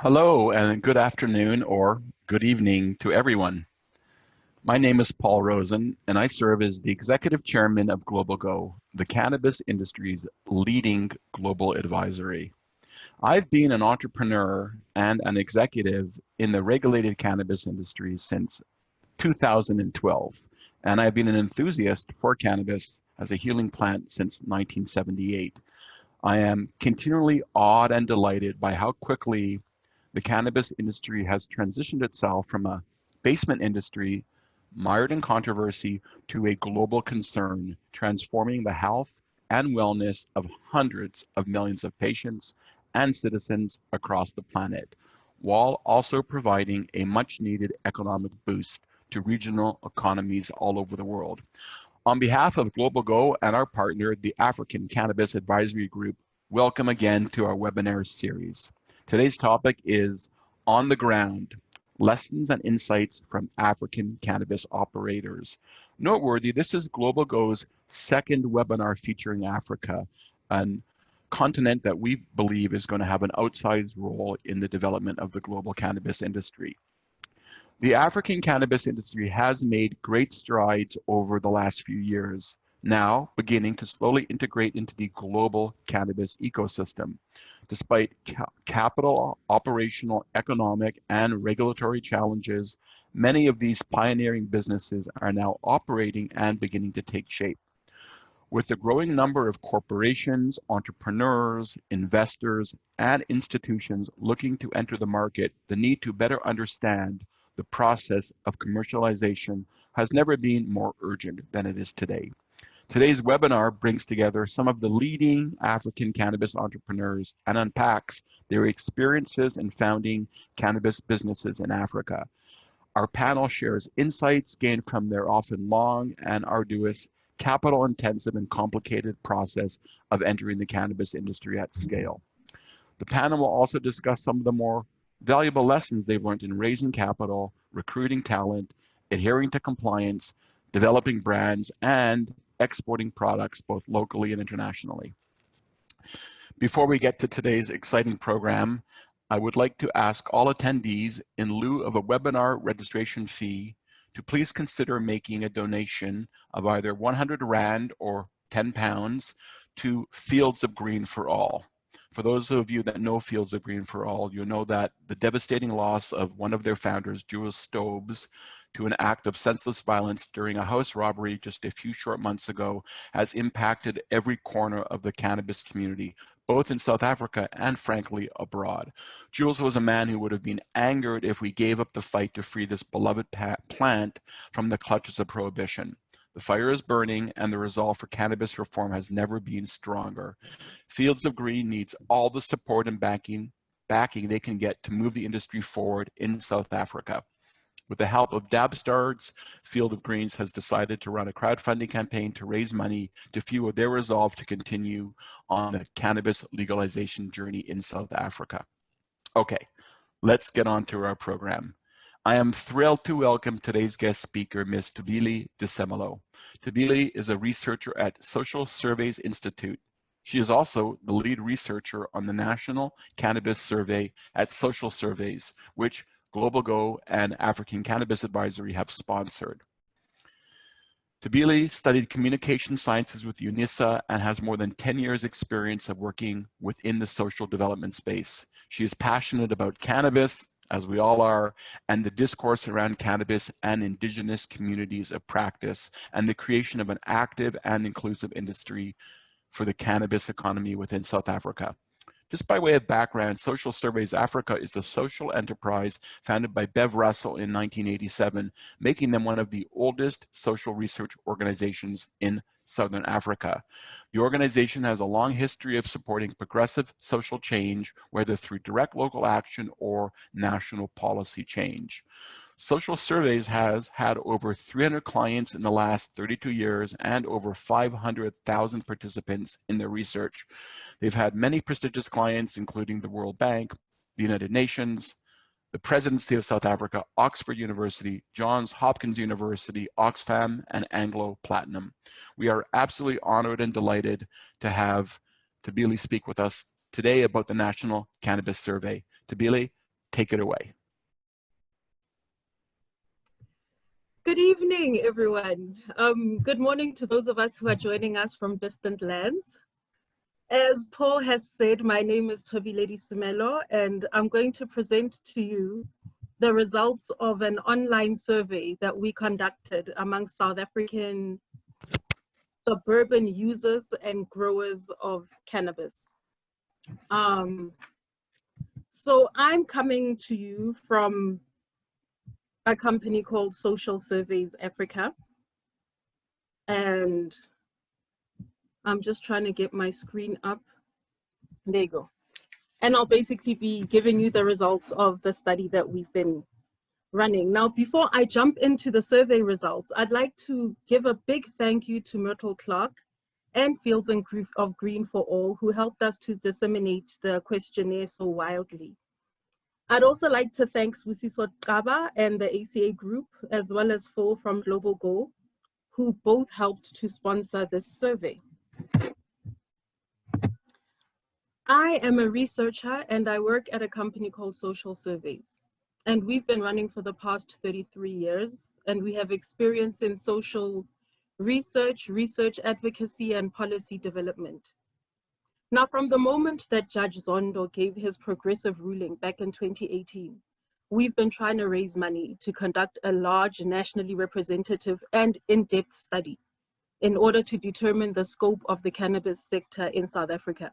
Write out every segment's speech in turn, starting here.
Hello and good afternoon or good evening to everyone. My name is Paul Rosen and I serve as the Executive Chairman of Global Go, the cannabis industry's leading global advisory. I've been an entrepreneur and an executive in the regulated cannabis industry since 2012, and I've been an enthusiast for cannabis as a healing plant since 1978. I am continually awed and delighted by how quickly the cannabis industry has transitioned itself from a basement industry mired in controversy to a global concern, transforming the health and wellness of hundreds of millions of patients and citizens across the planet, while also providing a much needed economic boost to regional economies all over the world. On behalf of Global Go and our partner, the African Cannabis Advisory Group, welcome again to our webinar series. Today's topic is On the Ground, Lessons and Insights from African Cannabis Operators. Noteworthy, this is Global Go's second webinar featuring Africa, a continent that we believe is going to have an outsized role in the development of the global cannabis industry. The African cannabis industry has made great strides over the last few years, now beginning to slowly integrate into the global cannabis ecosystem. Despite capital, operational, economic, and regulatory challenges, many of these pioneering businesses are now operating and beginning to take shape. With the growing number of corporations, entrepreneurs, investors, and institutions looking to enter the market, the need to better understand the process of commercialization has never been more urgent than it is today. Today's webinar brings together some of the leading African cannabis entrepreneurs and unpacks their experiences in founding cannabis businesses in Africa. Our panel shares insights gained from their often long and arduous, capital-intensive and complicated process of entering the cannabis industry at scale. The panel will also discuss some of the more valuable lessons they've learned in raising capital, recruiting talent, adhering to compliance, developing brands, and exporting products both locally and internationally. Before we get to today's exciting program, I would like to ask all attendees, in lieu of a webinar registration fee, to please consider making a donation of either 100 Rand or 10 pounds to Fields of Green for All. For those of you that know Fields of Green for All, you know that the devastating loss of one of their founders, Jules Stobbs, to an act of senseless violence during a house robbery just a few short months ago has impacted every corner of the cannabis community, both in South Africa and frankly abroad. Jules was a man who would have been angered if we gave up the fight to free this beloved plant from the clutches of prohibition. The fire is burning and the resolve for cannabis reform has never been stronger. Fields of Green needs all the support and backing they can get to move the industry forward in South Africa. With the help of Dabstars, Field of Greens has decided to run a crowdfunding campaign to raise money to fuel their resolve to continue on the cannabis legalization journey in South Africa. Okay, let's get on to our program. I am thrilled to welcome today's guest speaker, Ms. Thobile Desemelo. Thobile is a researcher at Social Surveys Institute. She is also the lead researcher on the National Cannabis Survey at Social Surveys, which Global Go and African Cannabis Advisory have sponsored. Thobile studied communication sciences with UNISA and has more than 10 years experience of working within the social development space. She is passionate about cannabis, as we all are, and the discourse around cannabis and indigenous communities of practice, and the creation of an active and inclusive industry for the cannabis economy within South Africa. Just by way of background, Social Surveys Africa is a social enterprise founded by Bev Russell in 1987, making them one of the oldest social research organizations in Southern Africa. The organization has a long history of supporting progressive social change, whether through direct local action or national policy change. Social Surveys has had over 300 clients in the last 32 years and over 500,000 participants in their research. They've had many prestigious clients, including the World Bank, the United Nations, the Presidency of South Africa, Oxford University, Johns Hopkins University, Oxfam, and Anglo Platinum. We are absolutely honored and delighted to have Thobile speak with us today about the National Cannabis Survey. Thobile, take it away. Good evening, everyone. Good morning to those of us who are joining us from distant lands. As Paul has said, my name is Lady Simelo, and I'm going to present to you the results of an online survey that we conducted among South African suburban users and growers of cannabis. So I'm coming to you from a company called Social Surveys Africa, and I'm just trying to get my screen up. There you go. And I'll basically be giving you the results of the study that we've been running. Now, before I jump into the survey results, I'd like to give a big thank you to Myrtle Clark and Fields of Green for All, who helped us to disseminate the questionnaire so wildly. I'd also like to thank Swisiswa Kaba and the ACA group, as well as Phil from Global Go, who both helped to sponsor this survey. I am a researcher and I work at a company called Social Surveys. And we've been running for the past 33 years, and we have experience in social research, research advocacy, and policy development. Now, from the moment that Judge Zondo gave his progressive ruling back in 2018, we've been trying to raise money to conduct a large, nationally representative and in-depth study in order to determine the scope of the cannabis sector in South Africa.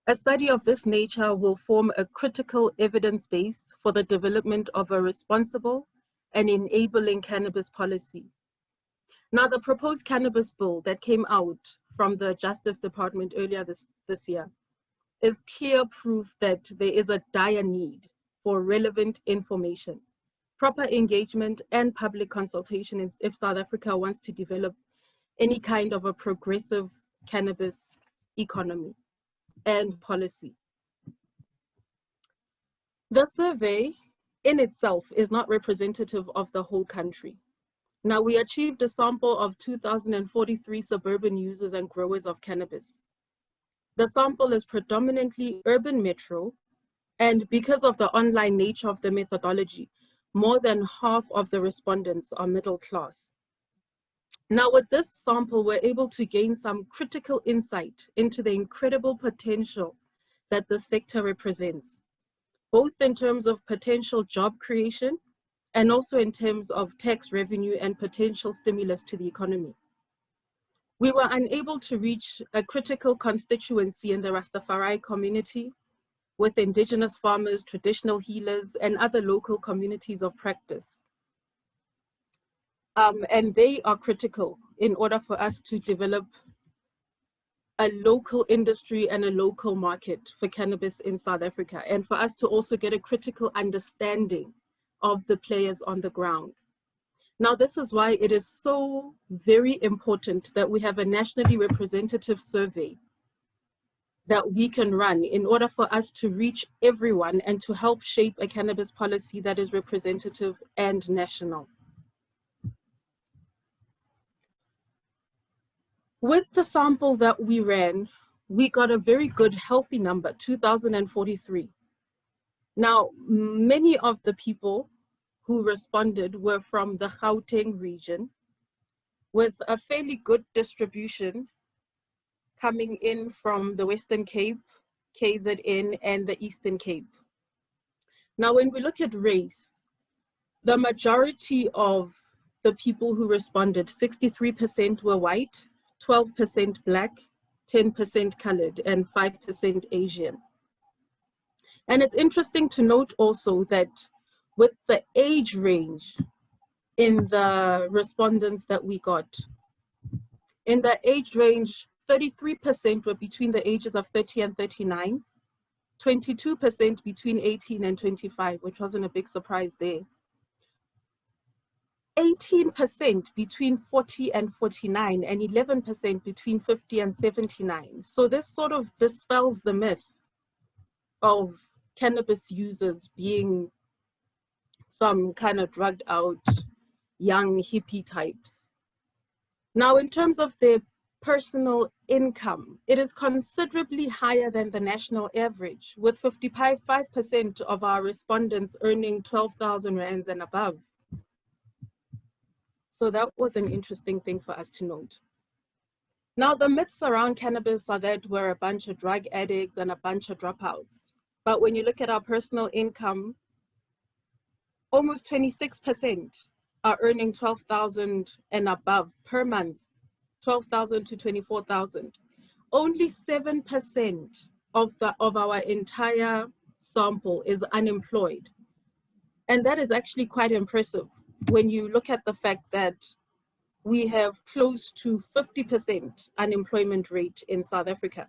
A study of this nature will form a critical evidence base for the development of a responsible and enabling cannabis policy. Now, the proposed cannabis bill that came out from the Justice Department earlier this year is clear proof that there is a dire need for relevant information, proper engagement, and public consultation if South Africa wants to develop any kind of a progressive cannabis economy and policy. The survey in itself is not representative of the whole country. Now, we achieved a sample of 2,043 suburban users and growers of cannabis. The sample is predominantly urban metro, and because of the online nature of the methodology, more than half of the respondents are middle class. Now, with this sample, we're able to gain some critical insight into the incredible potential that the sector represents, both in terms of potential job creation and also in terms of tax revenue and potential stimulus to the economy. We were unable to reach a critical constituency in the Rastafari community with indigenous farmers, traditional healers, and other local communities of practice. And they are critical in order for us to develop a local industry and a local market for cannabis in South Africa, and for us to also get a critical understanding of the players on the ground. Now, this is why it is so very important that we have a nationally representative survey that we can run in order for us to reach everyone and to help shape a cannabis policy that is representative and national. With the sample that we ran, we got a very good, healthy number, 2,043. Now, many of the people who responded were from the Gauteng region, with a fairly good distribution coming in from the Western Cape, KZN, and the Eastern Cape. Now, when we look at race, the majority of the people who responded, 63% were white, 12% black, 10% colored, and 5% Asian. And it's interesting to note also that with the age range in the respondents that we got, in the age range, 33% were between the ages of 30 and 39, 22% between 18 and 25, which wasn't a big surprise there. 18% between 40 and 49, and 11% between 50 and 79. So this sort of dispels the myth of cannabis users being some kind of drugged out young hippie types. Now, in terms of their personal income, it is considerably higher than the national average, with 55% of our respondents earning 12,000 rands and above. So that was an interesting thing for us to note. Now, the myths around cannabis are that we're a bunch of drug addicts and a bunch of dropouts. But when you look at our personal income, almost 26% are earning 12,000 and above per month, 12,000 to 24,000. Only 7% of our entire sample is unemployed. And that is actually quite impressive when you look at the fact that we have close to 50% unemployment rate in South Africa.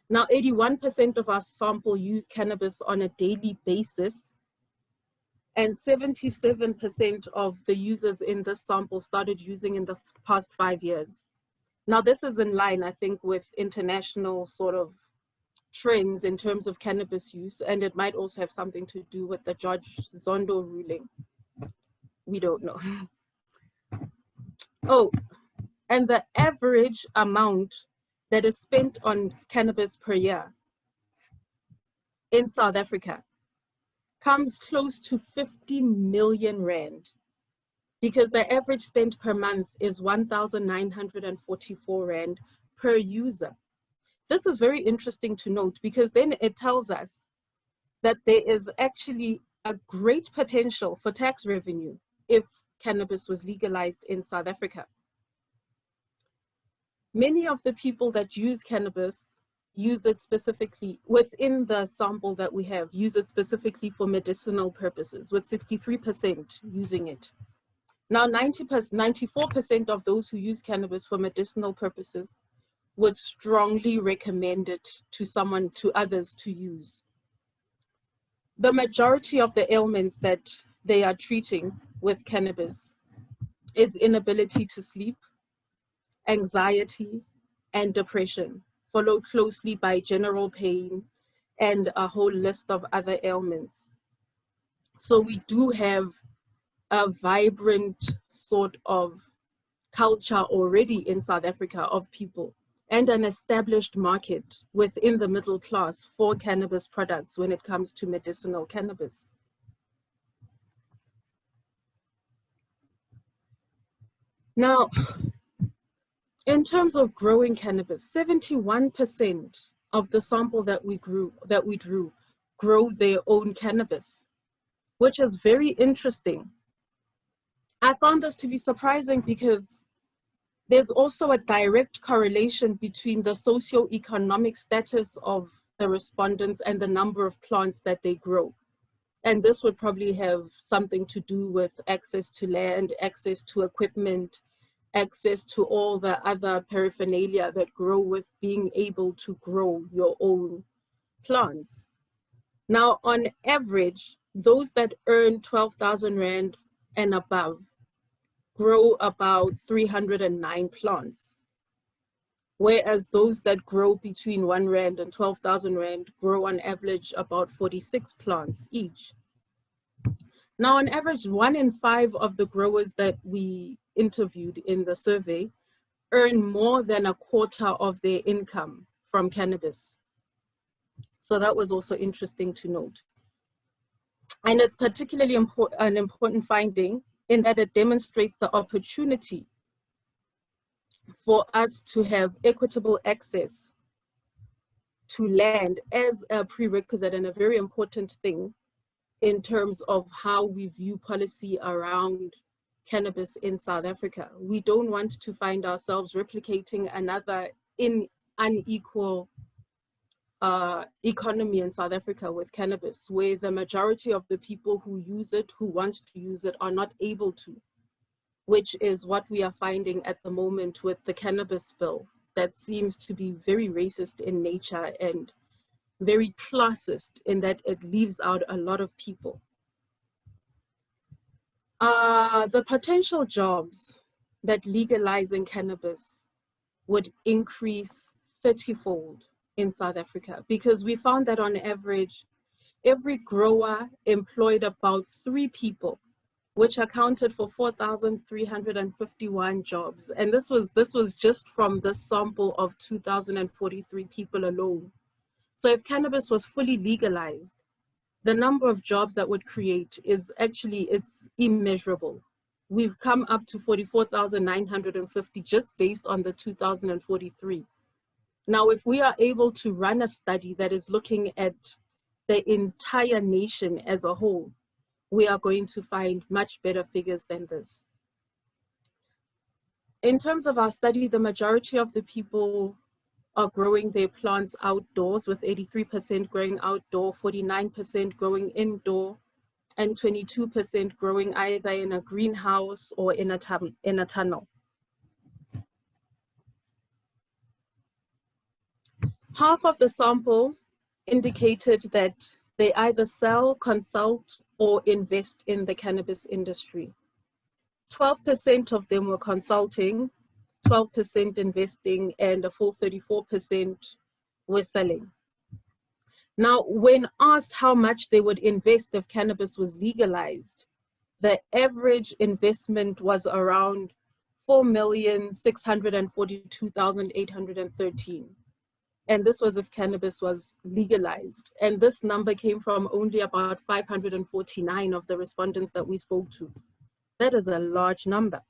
Now, 81% of our sample use cannabis on a daily basis, and 77% of the users in this sample started using in the past 5 years. Now, this is in line, I think, with international sort of trends in terms of cannabis use, and it might also have something to do with the Judge Zondo ruling. We don't know. Oh, and the average amount that is spent on cannabis per year in South Africa comes close to 50 million rand, because the average spent per month is 1,944 rand per user. This is very interesting to note, because then it tells us that there is actually a great potential for tax revenue if cannabis was legalized in South Africa. Many of the people that use cannabis use it specifically within the sample that we have, use it specifically for medicinal purposes, with 63% using it. Now, 94% of those who use cannabis for medicinal purposes would strongly recommend it to others to use. The majority of the ailments that they are treating with cannabis is inability to sleep, anxiety, and depression, followed closely by general pain and a whole list of other ailments. So we do have a vibrant sort of culture already in South Africa of people, and an established market within the middle class for cannabis products when it comes to medicinal cannabis. Now, in terms of growing cannabis, 71% of the sample that we drew grow their own cannabis, which is very interesting. I found this to be surprising because there's also a direct correlation between the socioeconomic status of the respondents and the number of plants that they grow. And this would probably have something to do with access to land, access to equipment, access to all the other paraphernalia that grow with being able to grow your own plants. Now, on average, those that earn 12,000 Rand and above grow about 309 plants, whereas those that grow between 1 Rand and 12,000 Rand grow on average about 46 plants each. Now, on average, 1 in 5 of the growers that we interviewed in the survey earn more than a quarter of their income from cannabis. So that was also interesting to note. And it's particularly an important finding in that it demonstrates the opportunity for us to have equitable access to land as a prerequisite and a very important thing in terms of how we view policy around cannabis in South Africa. We don't want to find ourselves replicating another unequal economy in South Africa with cannabis, where the majority of the people who use it, who want to use it, are not able to, which is what we are finding at the moment with the cannabis bill that seems to be very racist in nature and very classist in that it leaves out a lot of people. The potential jobs that legalizing cannabis would increase 30-fold in South Africa, because we found that on average, every grower employed about 3 people which accounted for 4,351 jobs. And this was just from the sample of 2,043 people alone. So if cannabis was fully legalized, the number of jobs that would create is actually, it's immeasurable. We've come up to 44,950 just based on the 2,043. Now, if we are able to run a study that is looking at the entire nation as a whole, we are going to find much better figures than this. In terms of our study, the majority of the people are growing their plants outdoors, with 83% growing outdoor, 49% growing indoor, and 22% growing either in a greenhouse or in a tunnel. Half of the sample indicated that they either sell, consult, or invest in the cannabis industry. 12% of them were consulting, 12% investing, and a full 34% were selling. Now, when asked how much they would invest if cannabis was legalized, the average investment was around 4,642,813. And this was if cannabis was legalized. And this number came from only about 549 of the respondents that we spoke to. That is a large number.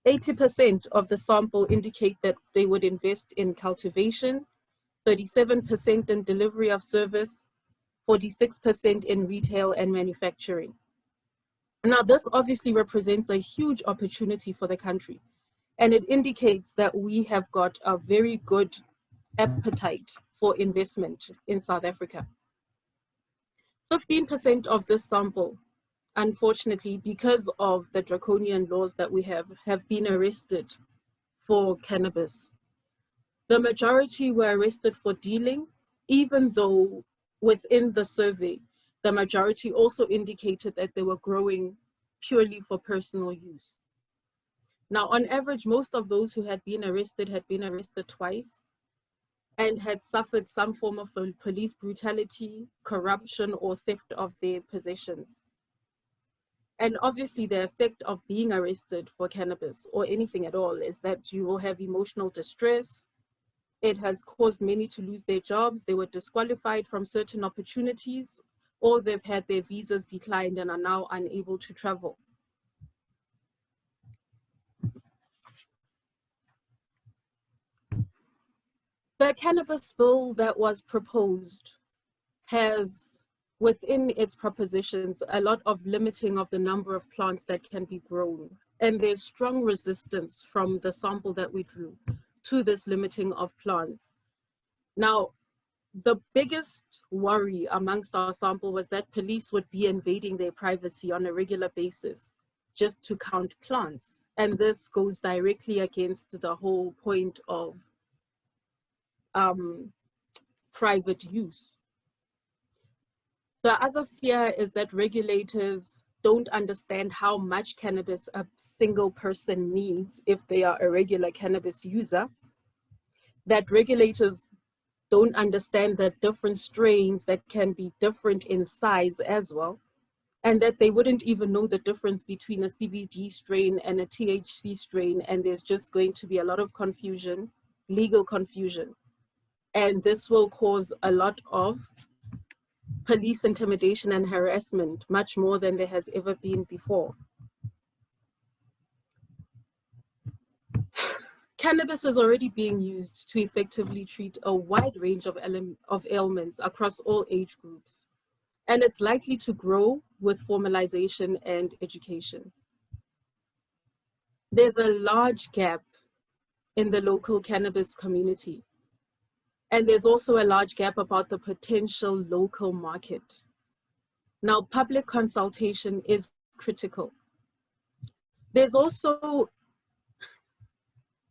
80% of the sample indicate that they would invest in cultivation, 37% in delivery of service, 46% in retail and manufacturing. Now, this obviously represents a huge opportunity for the country, and it indicates that we have got a very good appetite for investment in South Africa. 15% of this sample, unfortunately, because of the draconian laws that we have been arrested for cannabis. The majority were arrested for dealing, even though within the survey, the majority also indicated that they were growing purely for personal use. Now, on average, most of those who had been arrested twice and had suffered some form of police brutality, corruption, or theft of their possessions. And obviously the effect of being arrested for cannabis or anything at all is that you will have emotional distress. It has caused many to lose their jobs. They were disqualified from certain opportunities, or they've had their visas declined and are now unable to travel. The cannabis bill that was proposed has within its propositions a lot of limiting of the number of plants that can be grown. And there's strong resistance from the sample that we drew to this limiting of plants. Now, the biggest worry amongst our sample was that police would be invading their privacy on a regular basis just to count plants. And this goes directly against the whole point of private use. The other fear is that regulators don't understand how much cannabis a single person needs if they are a regular cannabis user, that regulators don't understand the different strains that can be different in size as well, and that they wouldn't even know the difference between a CBD strain and a THC strain, and there's just going to be a lot of confusion, legal confusion. And this will cause a lot of police intimidation and harassment, much more than there has ever been before. Cannabis is already being used to effectively treat a wide range of ailments across all age groups, and it's likely to grow with formalization and education. There's a large gap in the local cannabis community. And there's also a large gap about the potential local market. Now, public consultation is critical. There's also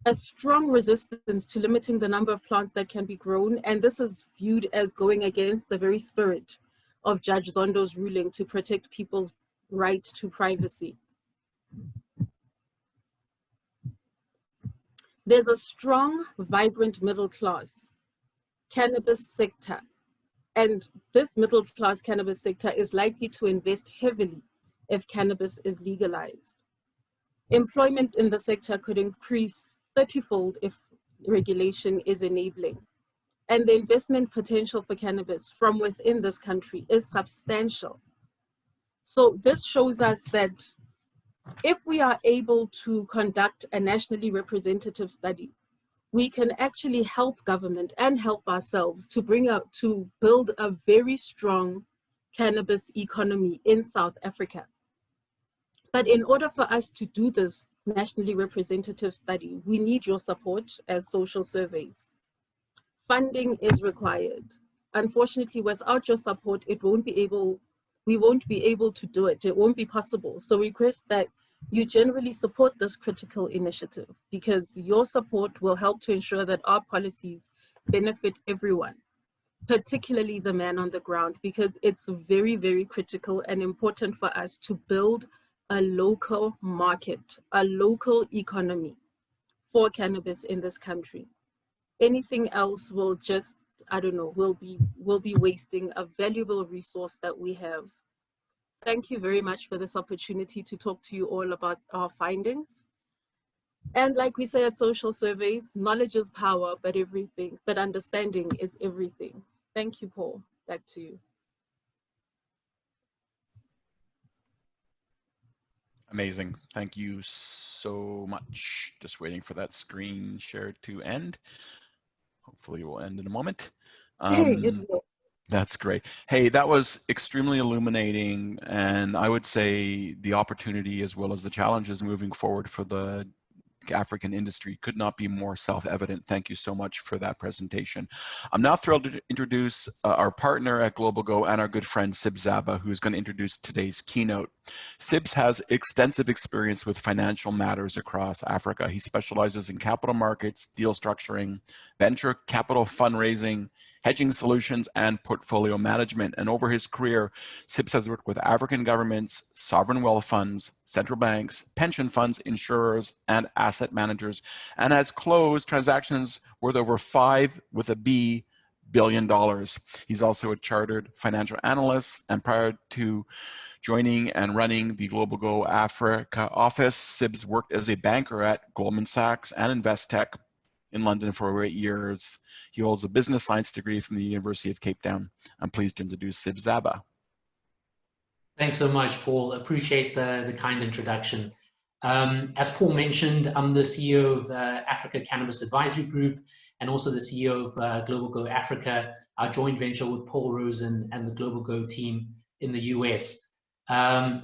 a strong resistance to limiting the number of plants that can be grown, and this is viewed as going against the very spirit of Judge Zondo's ruling to protect people's right to privacy. There's a strong, vibrant middle class cannabis sector, and this middle class cannabis sector is likely to invest heavily if cannabis is legalized. Employment in the sector could increase 30-fold if regulation is enabling. And the investment potential for cannabis from within this country is substantial. So this shows us that if we are able to conduct a nationally representative study, we can actually help government and help ourselves to build a very strong cannabis economy in South Africa. But in order for us to do this nationally representative study, we need your support as social surveys. Funding is required. Unfortunately, without your support, we won't be able to do it. It won't be possible. So we request that you generally support this critical initiative, because your support will help to ensure that our policies benefit everyone, particularly the man on the ground, because it's very, very critical and important for us to build a local market, a local economy for cannabis in this country. Anything else will just, I don't know, will be wasting a valuable resource that we have. Thank you very much for this opportunity to talk to you all about our findings. And like we say at Social Surveys, knowledge is power, but understanding is everything. Thank you, Paul. Back to you. Amazing. Thank you so much. Just waiting for that screen share to end. Hopefully it will end in a moment. That's great. Hey, that was extremely illuminating, and I would say the opportunity as well as the challenges moving forward for the African industry could not be more self-evident. Thank you so much for that presentation. I'm now thrilled to introduce our partner at Global Go and our good friend Sib Zaba, who's going to introduce today's keynote. Sibs has extensive experience with financial matters across Africa. He specializes in capital markets, deal structuring, venture capital fundraising, hedging solutions, and portfolio management. And over his career, Sibs has worked with African governments, sovereign wealth funds, central banks, pension funds, insurers, and asset managers, and has closed transactions worth over $5 billion. He's also a chartered financial analyst, and prior to joining and running the Global Go Africa office, Sibs worked as a banker at Goldman Sachs and Investec in London for over 8 years. He holds a business science degree from the University of Cape Town. I'm pleased to introduce Sib Zaba. Thanks so much, Paul. Appreciate the kind introduction. As Paul mentioned, I'm the CEO of African Cannabis Advisory Group and also the CEO of Global Go Africa, our joint venture with Paul Rosen and the Global Go team in the US.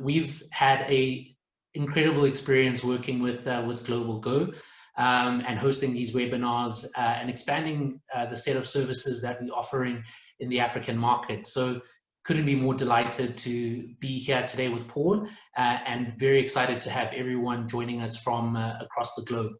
We've had an incredible experience working with Global Go and hosting these webinars and expanding the set of services that we're offering in the African market. So couldn't be more delighted to be here today with Paul and very excited to have everyone joining us from across the globe.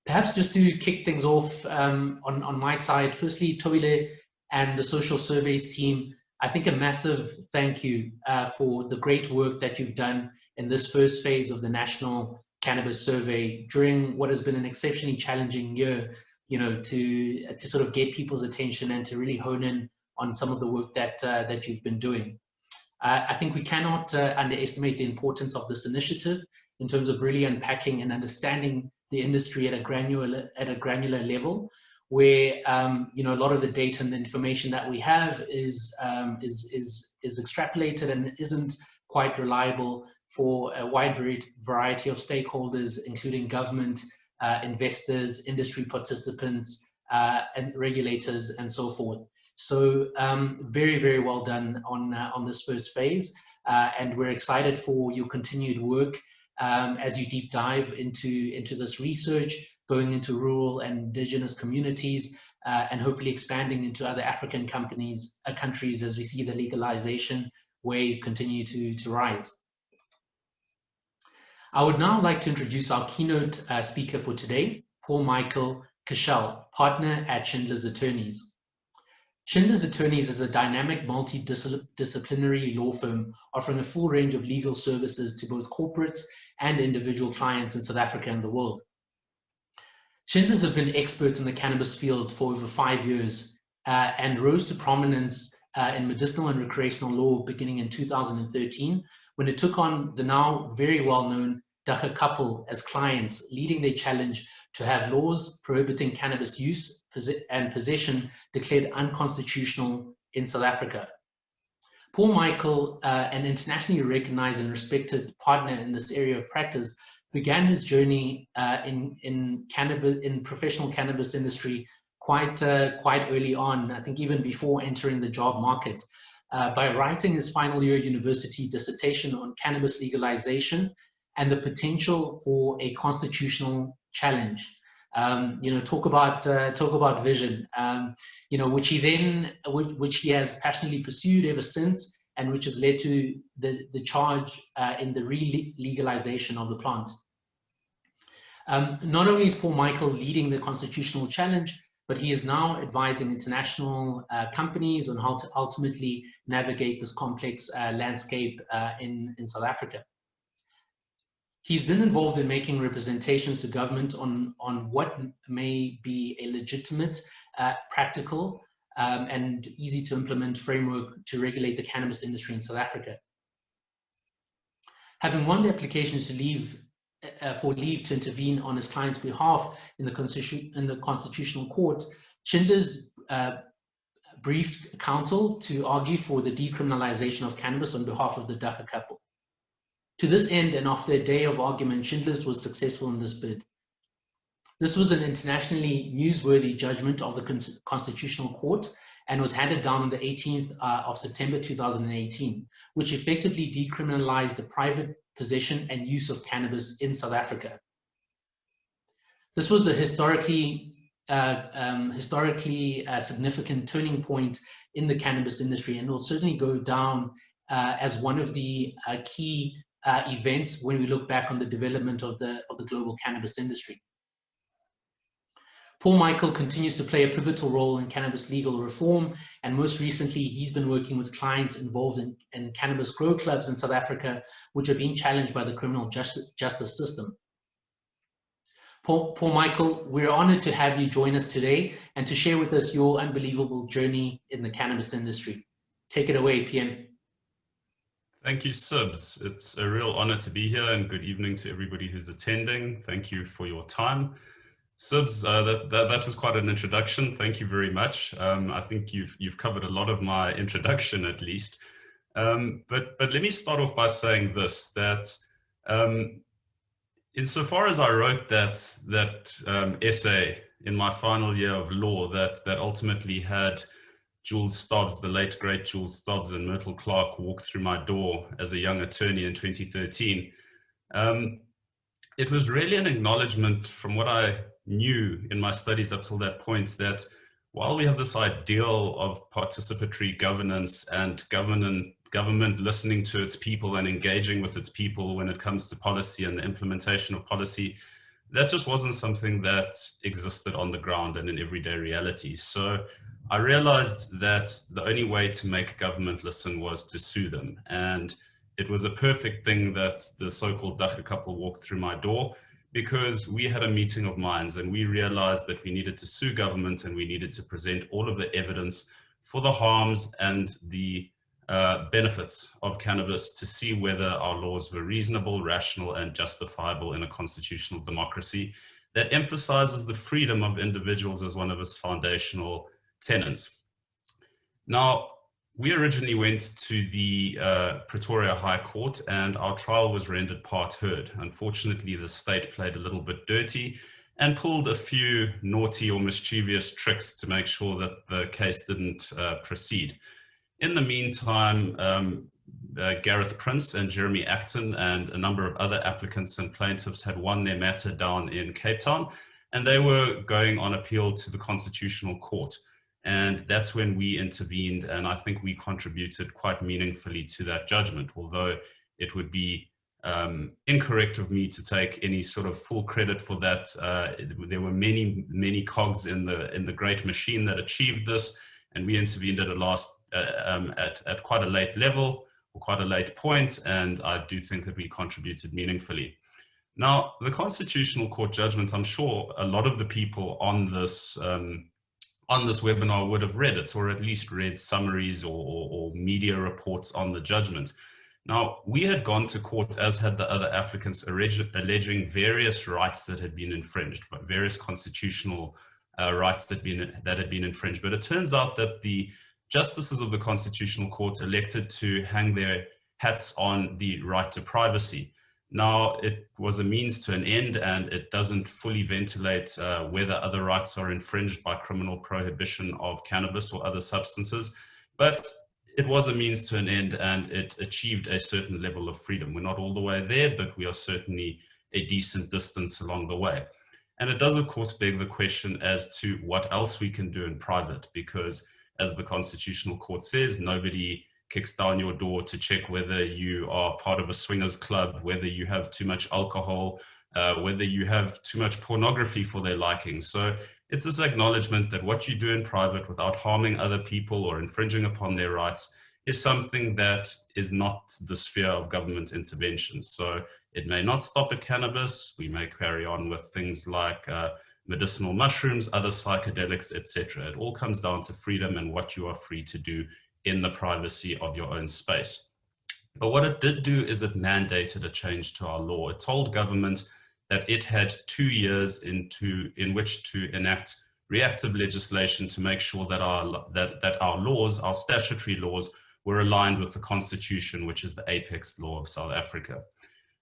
Perhaps just to kick things off on my side, firstly, Tobile and the Social Surveys team, I think a massive thank you for the great work that you've done in this first phase of the National Cannabis Survey during what has been an exceptionally challenging year, to sort of get people's attention and to really hone in on some of the work that you've been doing. I think we cannot underestimate the importance of this initiative in terms of really unpacking and understanding the industry at a granular level, where a lot of the data and the information that we have is extrapolated and isn't quite reliable for a wide variety of stakeholders, including government, investors, industry participants, and regulators, and so forth. So very, very well done on this first phase, and we're excited for your continued work as you deep dive into this research, going into rural and indigenous communities, and hopefully expanding into other African countries as we see the legalization wave continue to rise. I would now like to introduce our keynote speaker for today, Paul-Michael Kiechel, partner at Schindlers Attorneys. Schindlers Attorneys is a dynamic multidisciplinary law firm offering a full range of legal services to both corporates and individual clients in South Africa and the world. Schindlers have been experts in the cannabis field for over 5 years and rose to prominence in medicinal and recreational law beginning in 2013 when it took on the now very well-known Dagga couple as clients, leading their challenge to have laws prohibiting cannabis use and possession declared unconstitutional in South Africa. Paul-Michael, an internationally recognized and respected partner in this area of practice, began his journey in professional cannabis industry quite early on, I think even before entering the job market, by writing his final year university dissertation on cannabis legalization and the potential for a constitutional challenge. Talk about vision. Which he has passionately pursued ever since, and which has led to the charge in the re-legalization of the plant. Not only is Paul-Michael leading the constitutional challenge, but he is now advising international companies on how to ultimately navigate this complex landscape in South Africa. He's been involved in making representations to government on what may be a legitimate, practical, and easy to implement framework to regulate the cannabis industry in South Africa. Having won the applications for leave to intervene on his client's behalf in the Constitutional Court, Schindlers briefed counsel to argue for the decriminalization of cannabis on behalf of the Dagga couple. To this end, and after a day of argument, Schindlers was successful in this bid. This was an internationally newsworthy judgment of the Constitutional Court and was handed down on the 18th of September 2018, which effectively decriminalized the private possession and use of cannabis in South Africa. This was a historically significant turning point in the cannabis industry, and will certainly go down as one of the key events when we look back on the development of the global cannabis industry. Paul-Michael continues to play a pivotal role in cannabis legal reform, and most recently he's been working with clients involved in cannabis grow clubs in South Africa, which are being challenged by the criminal justice system. Paul-Michael, we're honored to have you join us today and to share with us your unbelievable journey in the cannabis industry. Take it away, PM. Thank you, Sibs. It's a real honor to be here, and good evening to everybody who's attending. Thank you for your time. Sibs, that was quite an introduction. Thank you very much. I think you've covered a lot of my introduction, at least. But let me start off by saying this, that insofar as I wrote that essay in my final year of law that ultimately had Jules Stobbs, the late great Jules Stobbs, and Myrtle Clark walk through my door as a young attorney in 2013, it was really an acknowledgement from what I knew in my studies up till that point, that while we have this ideal of participatory governance and government listening to its people and engaging with its people when it comes to policy and the implementation of policy, that just wasn't something that existed on the ground and in everyday reality. So I realized that the only way to make government listen was to sue them. And it was a perfect thing that the so-called Dagga couple walked through my door, because we had a meeting of minds and we realized that we needed to sue government and we needed to present all of the evidence for the harms and the benefits of cannabis to see whether our laws were reasonable, rational, and justifiable in a constitutional democracy that emphasizes the freedom of individuals as one of its foundational tenets. Now, we originally went to the Pretoria High Court, and our trial was rendered part heard. Unfortunately, the state played a little bit dirty and pulled a few naughty or mischievous tricks to make sure that the case didn't proceed. In the meantime, Gareth Prince and Jeremy Acton and a number of other applicants and plaintiffs had won their matter down in Cape Town, and they were going on appeal to the Constitutional Court. And that's when we intervened, and I think we contributed quite meaningfully to that judgment, although it would be incorrect of me to take any sort of full credit for that. There were many cogs in the great machine that achieved this, and we intervened at quite a late level, or quite a late point, and I do think that we contributed meaningfully. Now, the Constitutional Court judgment, I'm sure a lot of the people on this webinar would have read it, or at least read summaries or media reports on the judgment. Now, we had gone to court, as had the other applicants, alleging various rights that had been infringed, various constitutional rights that had been infringed. But it turns out that the justices of the Constitutional Court elected to hang their hats on the right to privacy. Now, it was a means to an end, and it doesn't fully ventilate whether other rights are infringed by criminal prohibition of cannabis or other substances. But it was a means to an end, and it achieved a certain level of freedom. We're not all the way there, but we are certainly a decent distance along the way. And it does, of course, beg the question as to what else we can do in private, because as the Constitutional Court says, nobody kicks down your door to check whether you are part of a swingers club, whether you have too much alcohol, whether you have too much pornography for their liking. So it's this acknowledgement that what you do in private without harming other people or infringing upon their rights is something that is not the sphere of government intervention. So it may not stop at cannabis. We may carry on with things like medicinal mushrooms, other psychedelics, etc. It all comes down to freedom and what you are free to do in the privacy of your own space. But what it did do is it mandated a change to our law. It told government that it had 2 years in which to enact reactive legislation to make sure that our laws, our statutory laws, were aligned with the Constitution, which is the apex law of South Africa.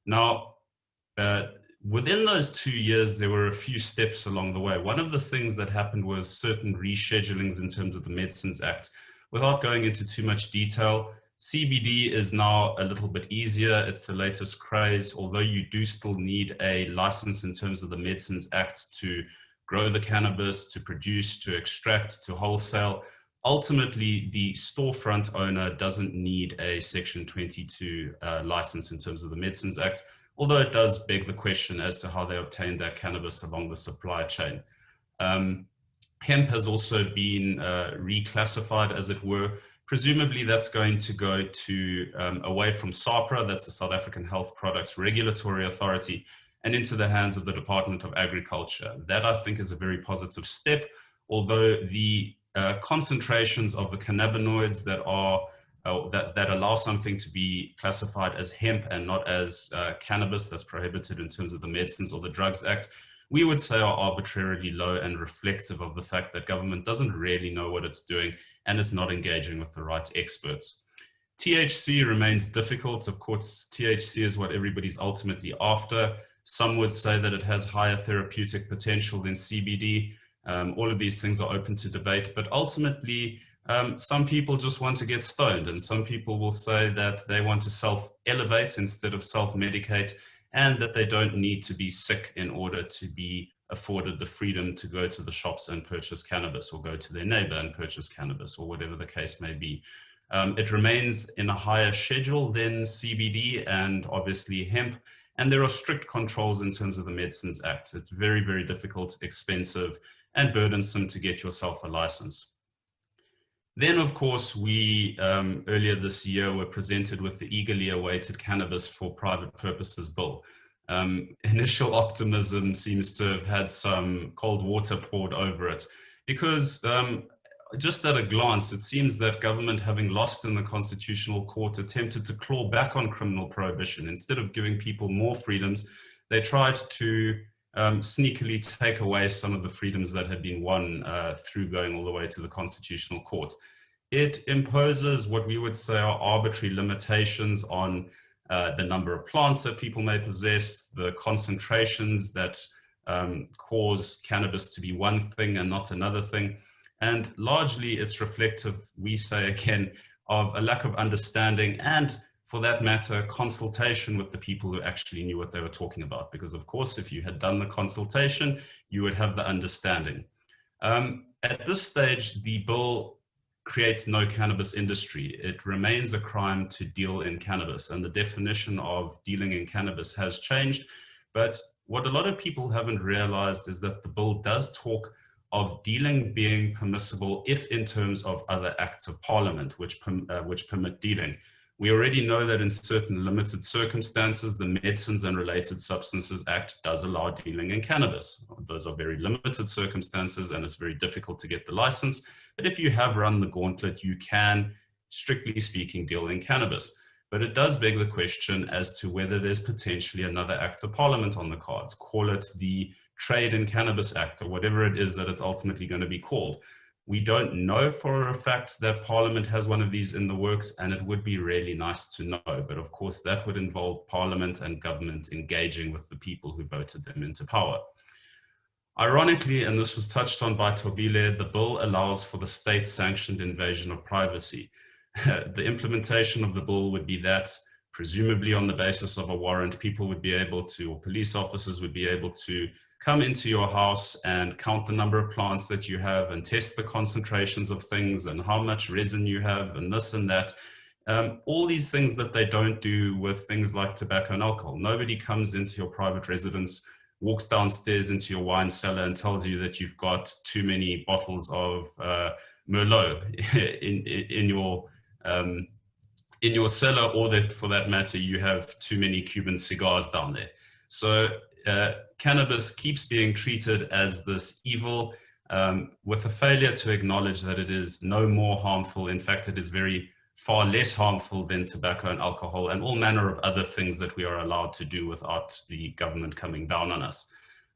Now, within those 2 years, there were a few steps along the way. One of the things that happened was certain reschedulings in terms of the Medicines Act. Without going into too much detail, CBD is now a little bit easier. It's the latest craze, although you do still need a license in terms of the Medicines Act to grow the cannabis, to produce, to extract, to wholesale. Ultimately, the storefront owner doesn't need a Section 22 license in terms of the Medicines Act, although it does beg the question as to how they obtained that cannabis along the supply chain. Hemp has also been reclassified, as it were. Presumably that's going to go to away from SAHPRA, that's the South African Health Products Regulatory Authority, and into the hands of the Department of Agriculture. That, I think, is a very positive step, although the concentrations of the cannabinoids that are that allow something to be classified as hemp and not as cannabis, that's prohibited in terms of the Medicines or the Drugs Act, we would say are arbitrarily low and reflective of the fact that government doesn't really know what it's doing and is not engaging with the right experts. THC remains difficult. Of course, THC is what everybody's ultimately after. Some would say that it has higher therapeutic potential than CBD. All of these things are open to debate, but ultimately, some people just want to get stoned, and some people will say that they want to self-elevate instead of self-medicate, and that they don't need to be sick in order to be afforded the freedom to go to the shops and purchase cannabis, or go to their neighbor and purchase cannabis, or whatever the case may be. It remains in a higher schedule than CBD and obviously hemp, and there are strict controls in terms of the Medicines Act. It's very, very difficult, expensive, and burdensome to get yourself a license. Then, of course, we earlier this year were presented with the eagerly awaited Cannabis for Private Purposes Bill. Initial optimism seems to have had some cold water poured over it, because just at a glance, it seems that government, having lost in the Constitutional Court, attempted to claw back on criminal prohibition. Instead of giving people more freedoms, they tried to sneakily take away some of the freedoms that had been won through going all the way to the Constitutional Court. It imposes what we would say are arbitrary limitations on the number of plants that people may possess, the concentrations that cause cannabis to be one thing and not another thing. And largely it's reflective, we say again, of a lack of understanding and, for that matter, consultation with the people who actually knew what they were talking about. Because of course, if you had done the consultation, you would have the understanding. At this stage, the bill creates no cannabis industry. It remains a crime to deal in cannabis, and the definition of dealing in cannabis has changed. But what a lot of people haven't realized is that the bill does talk of dealing being permissible if in terms of other acts of parliament which permit dealing. We already know that in certain limited circumstances, the Medicines and Related Substances Act does allow dealing in cannabis. Those are very limited circumstances, and it's very difficult to get the license. But if you have run the gauntlet, you can, strictly speaking, deal in cannabis. But it does beg the question as to whether there's potentially another act of parliament on the cards. Call it the Trade in Cannabis Act, or whatever it is that it's ultimately going to be called. We don't know for a fact that Parliament has one of these in the works, and it would be really nice to know. But of course, that would involve Parliament and government engaging with the people who voted them into power. Ironically, and this was touched on by Tobile, the bill allows for the state-sanctioned invasion of privacy. The implementation of the bill would be that, presumably on the basis of a warrant, people would be able to, or police officers would be able to, come into your house and count the number of plants that you have and test the concentrations of things and how much resin you have and this and that. All these things that they don't do with things like tobacco and alcohol. Nobody comes into your private residence, walks downstairs into your wine cellar and tells you that you've got too many bottles of Merlot in your cellar, or that for that matter, you have too many Cuban cigars down there. So cannabis keeps being treated as this evil, with a failure to acknowledge that it is no more harmful. In fact, it is far less harmful than tobacco and alcohol and all manner of other things that we are allowed to do without the government coming down on us.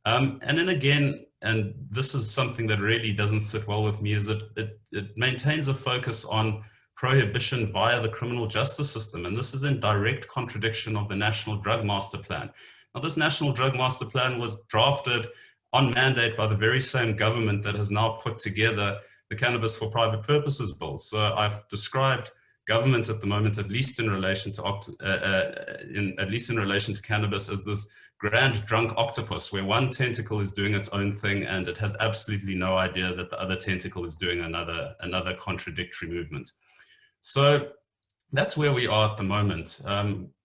And then again, and this is something that really doesn't sit well with me, is it maintains a focus on prohibition via the criminal justice system. And this is in direct contradiction of the National Drug Master Plan. Now, this National Drug Master Plan was drafted on mandate by the very same government that has now put together the Cannabis for Private Purposes bill. So I've described government at the moment, at least in relation to cannabis, as this grand drunk octopus, where one tentacle is doing its own thing and it has absolutely no idea that the other tentacle is doing another contradictory movement. So that's where we are at the moment.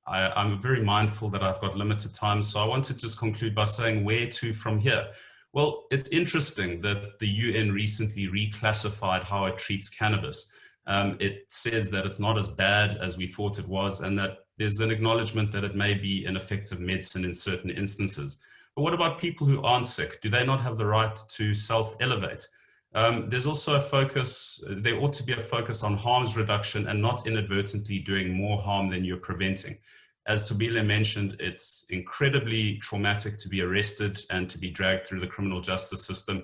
I'm very mindful that I've got limited time, so I want to just conclude by saying where to from here. Well, it's interesting that the UN recently reclassified how it treats cannabis. It says that it's not as bad as we thought it was, and that there's an acknowledgement that it may be an effective medicine in certain instances. But what about people who aren't sick? Do they not have the right to self-elevate? There's also a focus, there ought to be a focus on harms reduction and not inadvertently doing more harm than you're preventing. As Tobile mentioned, it's incredibly traumatic to be arrested and to be dragged through the criminal justice system.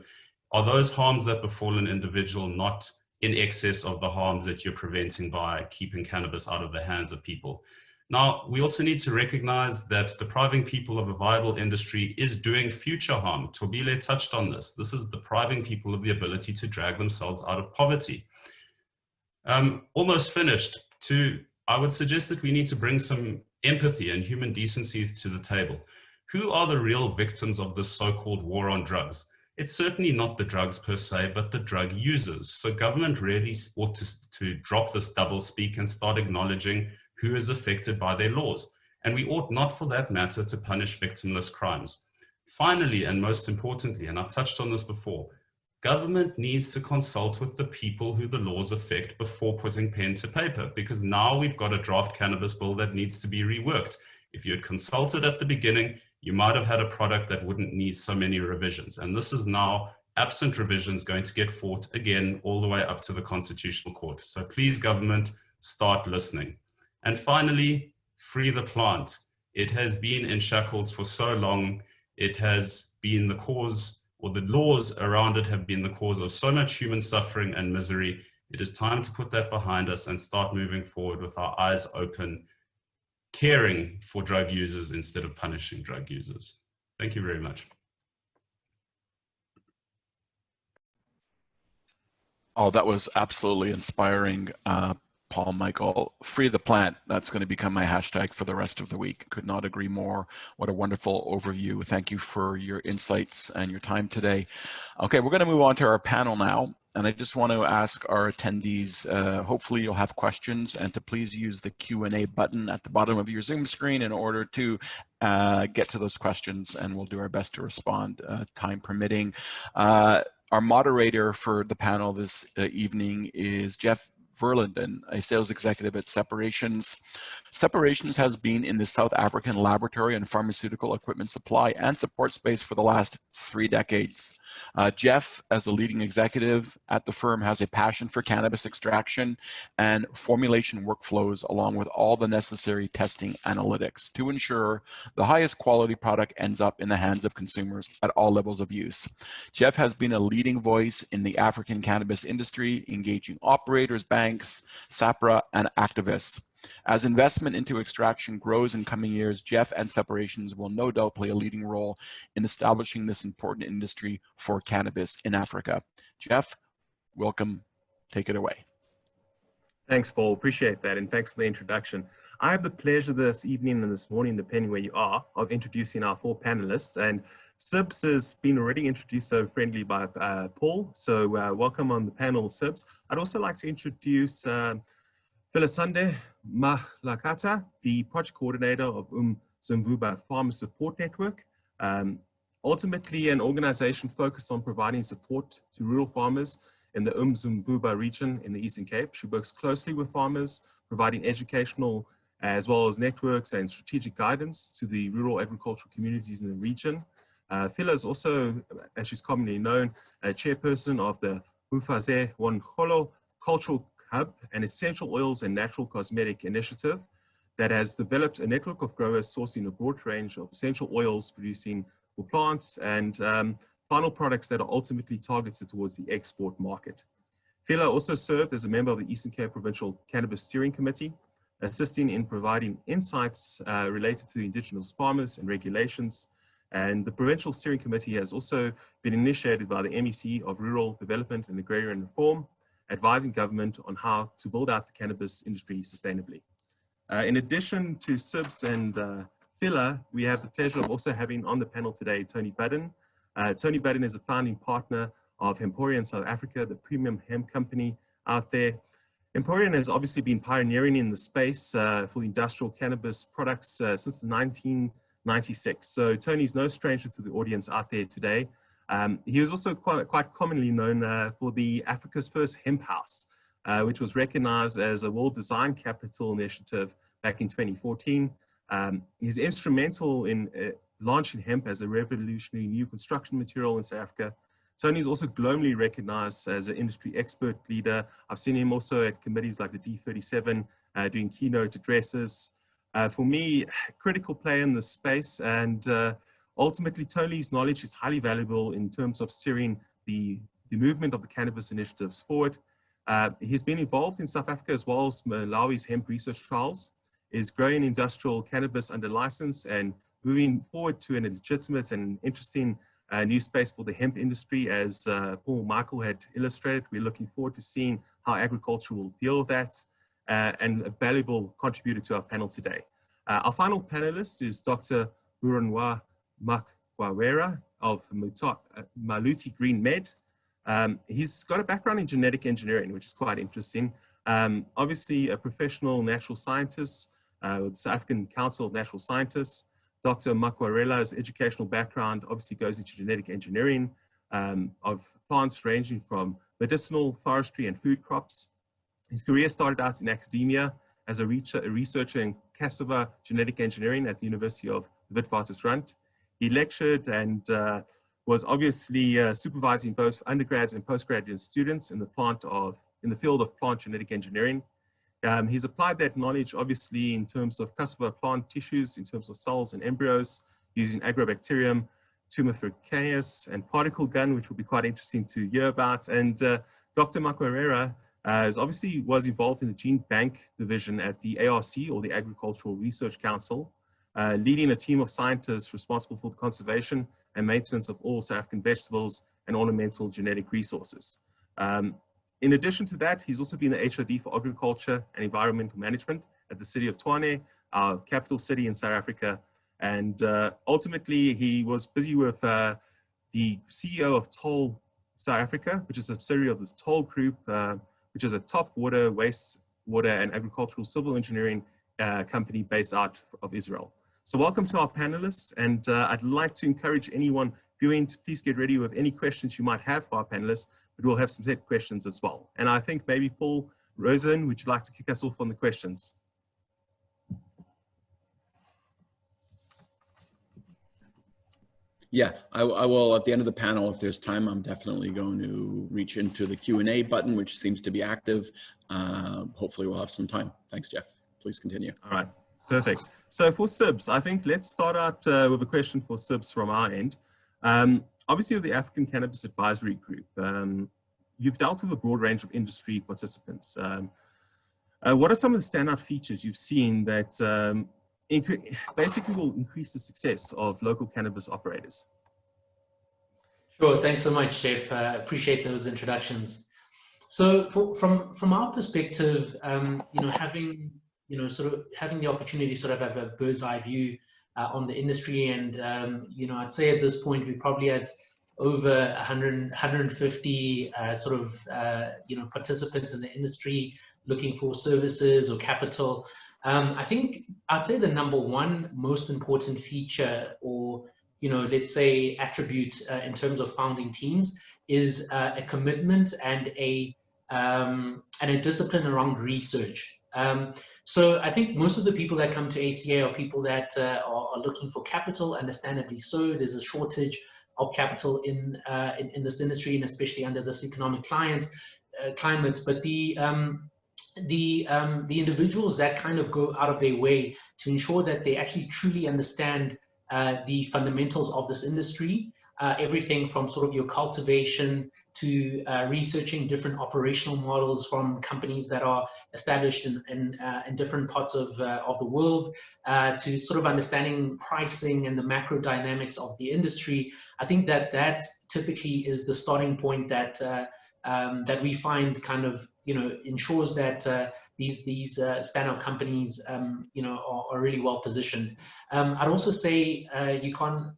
Are those harms that befall an individual not in excess of the harms that you're preventing by keeping cannabis out of the hands of people? Now, we also need to recognize that depriving people of a viable industry is doing future harm. Tobile touched on this. This is depriving people of the ability to drag themselves out of poverty. Almost finished. I would suggest that we need to bring some empathy and human decency to the table. Who are the real victims of this so-called war on drugs? It's certainly not the drugs per se, but the drug users. So government really ought to drop this doublespeak and start acknowledging who is affected by their laws. And we ought not, for that matter, to punish victimless crimes. Finally, and most importantly, and I've touched on this before, government needs to consult with the people who the laws affect before putting pen to paper, because now we've got a draft cannabis bill that needs to be reworked. If you had consulted at the beginning, you might have had a product that wouldn't need so many revisions. And this is now, absent revisions, going to get fought again all the way up to the Constitutional Court. So please, government, start listening. And finally, free the plant. It has been in shackles for so long. It has been the cause, or the laws around it have been the cause of so much human suffering and misery. It is time to put that behind us and start moving forward with our eyes open, caring for drug users instead of punishing drug users. Thank you very much. Oh, that was absolutely inspiring, Paul-Michael. Free the plant. That's going to become my hashtag for the rest of the week. Could not agree more. What a wonderful overview. Thank you for your insights and your time today. Okay, we're going to move on to our panel now. And I just want to ask our attendees, hopefully you'll have questions, and to please use the Q&A button at the bottom of your Zoom screen in order to get to those questions, and we'll do our best to respond, time permitting. Our moderator for the panel this evening is Jeff Verlinden, a sales executive at Separations. Separations has been in the South African laboratory and pharmaceutical equipment supply and support space for the last 3 decades. Jeff, as a leading executive at the firm, has a passion for cannabis extraction and formulation workflows, along with all the necessary testing analytics to ensure the highest quality product ends up in the hands of consumers at all levels of use. Jeff has been a leading voice in the African cannabis industry, engaging operators, banks, SAPRA, and activists. As investment into extraction grows in coming years, Jeff and Separations will no doubt play a leading role in establishing this important industry for cannabis in Africa. Jeff, welcome. Take it away. Thanks, Paul. Appreciate that, and thanks for the introduction. I have the pleasure this evening and this morning, depending where you are, of introducing our 4 panelists. And Sibs has been already introduced so friendly by Paul, so welcome on the panel, Sibs. I'd also like to introduce Philisande Mahlakata, the project coordinator of Zimvuba Farmer Support Network. Ultimately, an organization focused on providing support to rural farmers in the Zimvuba region in the Eastern Cape. She works closely with farmers, providing educational as well as networks and strategic guidance to the rural agricultural communities in the region. Phila is also, as she's commonly known, a chairperson of the Hufaze Wankolo Cultural Hub, an essential oils and natural cosmetic initiative that has developed a network of growers sourcing a broad range of essential oils producing for plants and final products that are ultimately targeted towards the export market. Phila also served as a member of the Eastern Cape Provincial Cannabis Steering Committee, assisting in providing insights related to Indigenous farmers and regulations. And the Provincial Steering Committee has also been initiated by the MEC of Rural Development and Agrarian Reform, advising government on how to build out the cannabis industry sustainably. In addition to Sibs and Phila, we have the pleasure of also having on the panel today Tony Budden. Tony Budden is a founding partner of Emporium South Africa, the premium hemp company out there. Emporium has obviously been pioneering in the space for industrial cannabis products since 1996. So Tony's no stranger to the audience out there today. He is also quite commonly known for the Africa's first hemp house, which was recognized as a World Design Capital Initiative back in 2014. He's instrumental in launching hemp as a revolutionary new construction material in South Africa. Tony's also globally recognized as an industry expert leader. I've seen him also at committees like the D37 doing keynote addresses. For me, critical player in this space, and ultimately, Tony's knowledge is highly valuable in terms of steering the movement of the cannabis initiatives forward. He's been involved in South Africa as well as Malawi's hemp research trials, is growing industrial cannabis under license and moving forward to an legitimate and interesting new space for the hemp industry, as Paul-Michael had illustrated. We're looking forward to seeing how agriculture will deal with that, and a valuable contributor to our panel today. Our final panelist is Dr. Buranwa Makwawera of Maluti Green Med. He's got a background in genetic engineering, which is quite interesting. Obviously a professional natural scientist with the South African Council of Natural Scientists. Dr. Makwarela's educational background obviously goes into genetic engineering of plants ranging from medicinal, forestry, and food crops. His career started out in academia as a researcher in cassava genetic engineering at the University of Witwatersrand. He lectured and was obviously supervising both undergrads and postgraduate students in the field of plant genetic engineering. He's applied that knowledge obviously in terms of cassava plant tissues, in terms of cells and embryos, using agrobacterium, tumoriferous, and particle gun, which will be quite interesting to hear about. And Dr. Makwarela was involved in the gene bank division at the ARC, or the Agricultural Research Council, leading a team of scientists responsible for the conservation and maintenance of all South African vegetables and ornamental genetic resources. In addition to that, he's also been the HOD for Agriculture and Environmental Management at the city of Tshwane, our capital city in South Africa. And ultimately, he was busy with the CEO of Toll South Africa, which is a subsidiary of this Toll Group, which is a top water, wastewater, and agricultural civil engineering company based out of Israel. So welcome to our panelists, and I'd like to encourage anyone viewing to please get ready with any questions you might have for our panelists, but we'll have some set questions as well. And I think maybe Paul Rosen, would you like to kick us off on the questions? Yeah, I will at the end of the panel, if there's time, I'm definitely going to reach into the Q&A button, which seems to be active. Hopefully we'll have some time. Thanks, Jeff. Please continue. All right, perfect. So for SIBS, I think let's start out with a question for SIBS from our end. Obviously, with the African Cannabis Advisory Group, you've dealt with a broad range of industry participants. What are some of the standout features you've seen that basically will increase the success of local cannabis operators? Sure, thanks so much, Jeff. Appreciate those introductions. So from our perspective, having having the opportunity to sort of have a bird's eye view on the industry, and I'd say at this point we probably had over 150 participants in the industry looking for services or capital. I think I'd say the number one most important feature, or let's say attribute in terms of founding teams, is a commitment and a discipline around research. So I think most of the people that come to ACA are people that are looking for capital, understandably so. There's a shortage of capital in this industry, and especially under this economic climate. But the individuals that kind of go out of their way to ensure that they actually truly understand the fundamentals of this industry, everything from sort of your cultivation to researching different operational models from companies that are established in different parts of the world, to sort of understanding pricing and the macro dynamics of the industry. I think that typically is the starting point that that we find kind of ensures that these standout companies are really well positioned. I'd also say you can't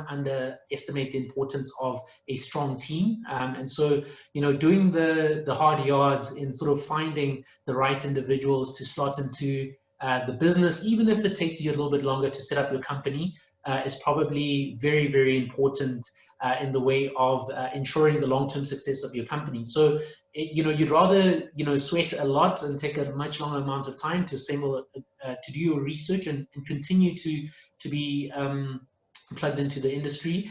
underestimate the importance of a strong team, and so doing the hard yards in sort of finding the right individuals to slot into the business, even if it takes you a little bit longer to set up your company, is probably very, very important in the way of ensuring the long-term success of your company. So, you'd rather, sweat a lot and take a much longer amount of time to assemble, to do your research and continue to be plugged into the industry,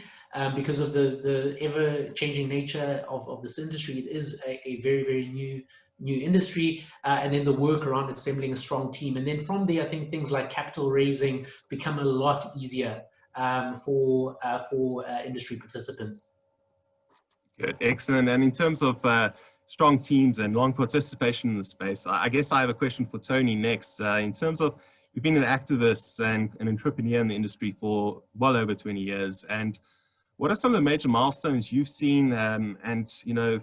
because of the ever-changing nature of this industry. It is a very, very new industry, and then the work around assembling a strong team. And then from there, I think things like capital raising become a lot easier for industry participants. Good, excellent. And in terms of strong teams and long participation in the space, I guess I have a question for Tony next. In terms of, you've been an activist and an entrepreneur in the industry for well over 20 years. And what are some of the major milestones you've seen and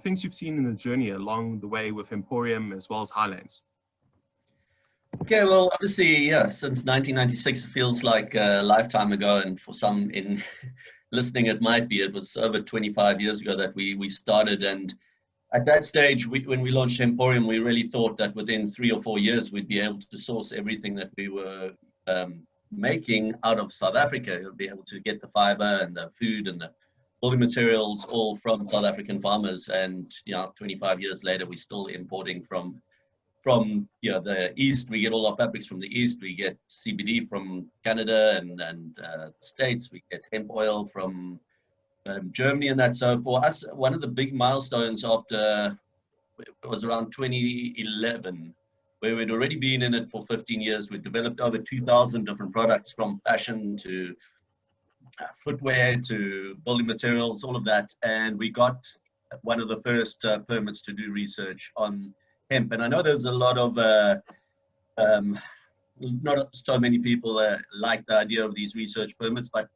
things you've seen in the journey along the way with Emporium as well as Highlands? Okay, well, obviously, yeah, since 1996, it feels like a lifetime ago, and for some in listening, it might be. It was over 25 years ago that we started, and at that stage, when we launched Emporium, we really thought that within 3 or 4 years, we'd be able to source everything that we were making out of South Africa. We'll be able to get the fiber and the food and the building materials all from South African farmers, and 25 years later, we're still importing from the east. We get all our fabrics from the east. We get CBD from Canada and States. We get hemp oil from Germany, and that. So for us, one of the big milestones after, it was around 2011, where we'd already been in it for 15 years. We developed over 2,000 different products, from fashion to footwear to building materials, all of that. And we got one of the first permits to do research on hemp. And I know there's a lot of, not so many people like the idea of these research permits, but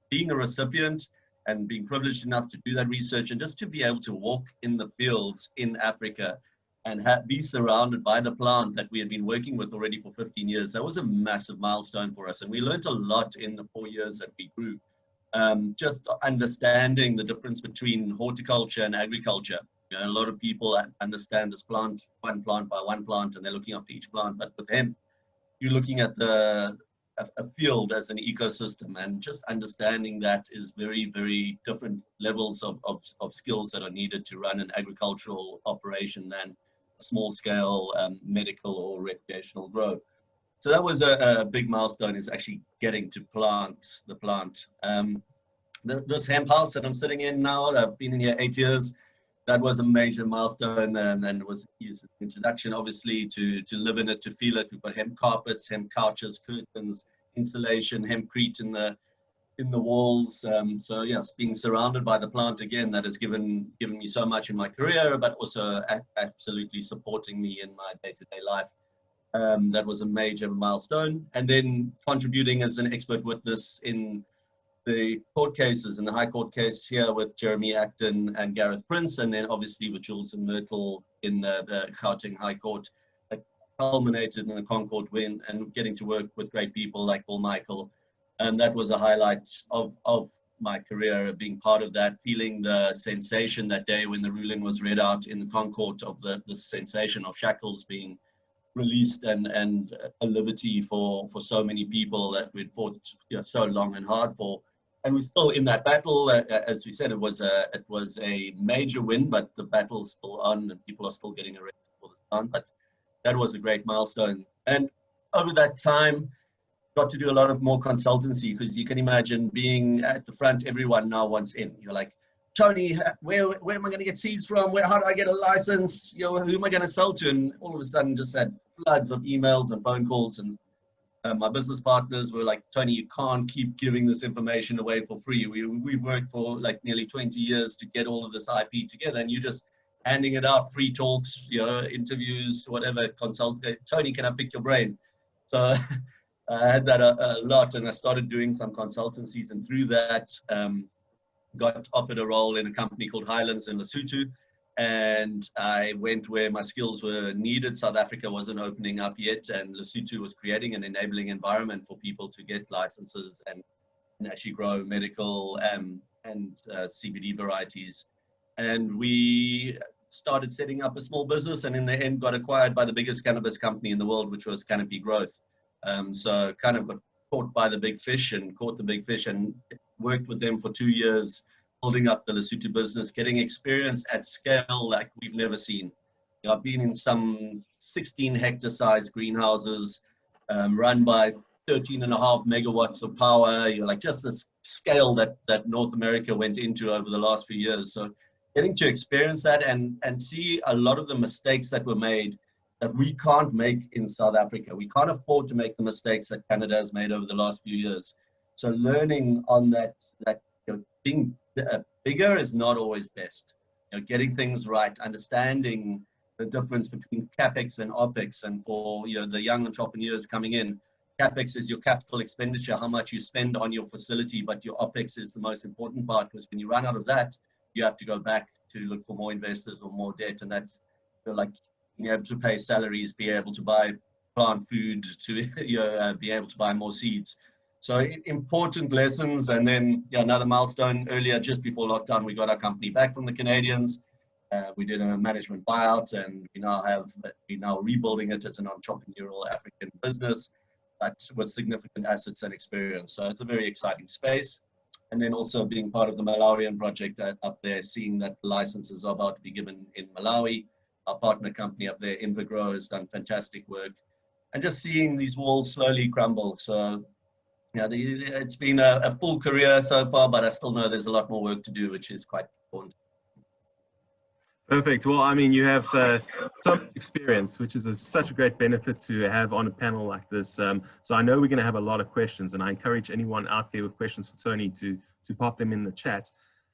being a recipient and being privileged enough to do that research, and just to be able to walk in the fields in Africa and be surrounded by the plant that we had been working with already for 15 years, that was a massive milestone for us. And we learned a lot in the 4 years that we grew, just understanding the difference between horticulture and agriculture. A lot of people understand this plant, one plant by one plant, and they're looking after each plant. But with hemp, you're looking at a field as an ecosystem, and just understanding that is very, very different levels of skills that are needed to run an agricultural operation than small scale medical or recreational grow. So that was a big milestone, is actually getting to plant the plant. this hemp house that I'm sitting in now, I've been in here 8 years. That was a major milestone, and it was an introduction, obviously, to live in it, to feel it. We've got hemp carpets, hemp couches, curtains, insulation, hempcrete in the walls. So yes, being surrounded by the plant again, that has given me so much in my career, but also absolutely supporting me in my day-to-day life. That was a major milestone. And then contributing as an expert witness in the court cases, in the High Court case here with Jeremy Acton and Gareth Prince, and then obviously with Jules and Myrtle in the Gauteng High Court, that culminated in the Concord win, and getting to work with great people like Paul-Michael. And that was a highlight of my career, being part of that, feeling the sensation that day when the ruling was read out in the Concord of the sensation of shackles being released, and a liberty for so many people that we'd fought so long and hard for. And we're still in that battle. As we said, it was a major win, but the battle's still on, and people are still getting arrested for this time. But that was a great milestone. And over that time, got to do a lot of more consultancy, because you can imagine being at the front, everyone now wants in. You're like, Tony, where am I going to get seeds from? How do I get a license? Who am I going to sell to? And all of a sudden, just had floods of emails and phone calls, and my business partners were like, Tony, you can't keep giving this information away for free. We've worked for like nearly 20 years to get all of this IP together, and you're just handing it out, free talks, interviews, whatever, consult. Tony, can I pick your brain? So I had that a lot, and I started doing some consultancies, and through that, got offered a role in a company called Highlands in Lesotho. And I went where my skills were needed. South Africa wasn't opening up yet, and Lesotho was creating an enabling environment for people to get licenses and actually grow medical and CBD varieties. And we started setting up a small business, and in the end got acquired by the biggest cannabis company in the world, which was Canopy Growth. So kind of got caught by the big fish, and caught the big fish, and worked with them for 2 years, building up the Lesotho business, getting experience at scale like we've never seen. I've been in some 16-hectare size greenhouses, run by 13.5 megawatts of power. Like just this scale that North America went into over the last few years. So getting to experience that and see a lot of the mistakes that were made that we can't make in South Africa. We can't afford to make the mistakes that Canada has made over the last few years. So learning on that being bigger is not always best. Getting things right, understanding the difference between capex and opex, and for the young entrepreneurs coming in, capex is your capital expenditure, how much you spend on your facility, but your opex is the most important part, because when you run out of that, you have to go back to look for more investors or more debt, and that's like being able to pay salaries, be able to buy plant food, to be able to buy more seeds. So important lessons. And then another milestone earlier, just before lockdown, we got our company back from the Canadians. We did a management buyout, and we're now rebuilding it as an entrepreneurial African business, but with significant assets and experience. So it's a very exciting space. And then also being part of the Malawian project up there, seeing that the licenses are about to be given in Malawi. Our partner company up there, Invigrow, has done fantastic work, and just seeing these walls slowly crumble. So it's been a full career so far, but I still know there's a lot more work to do, which is quite important. Perfect. Well, I mean, you have some experience, which is such a great benefit to have on a panel like this. So I know we're going to have a lot of questions, and I encourage anyone out there with questions for Tony to pop them in the chat.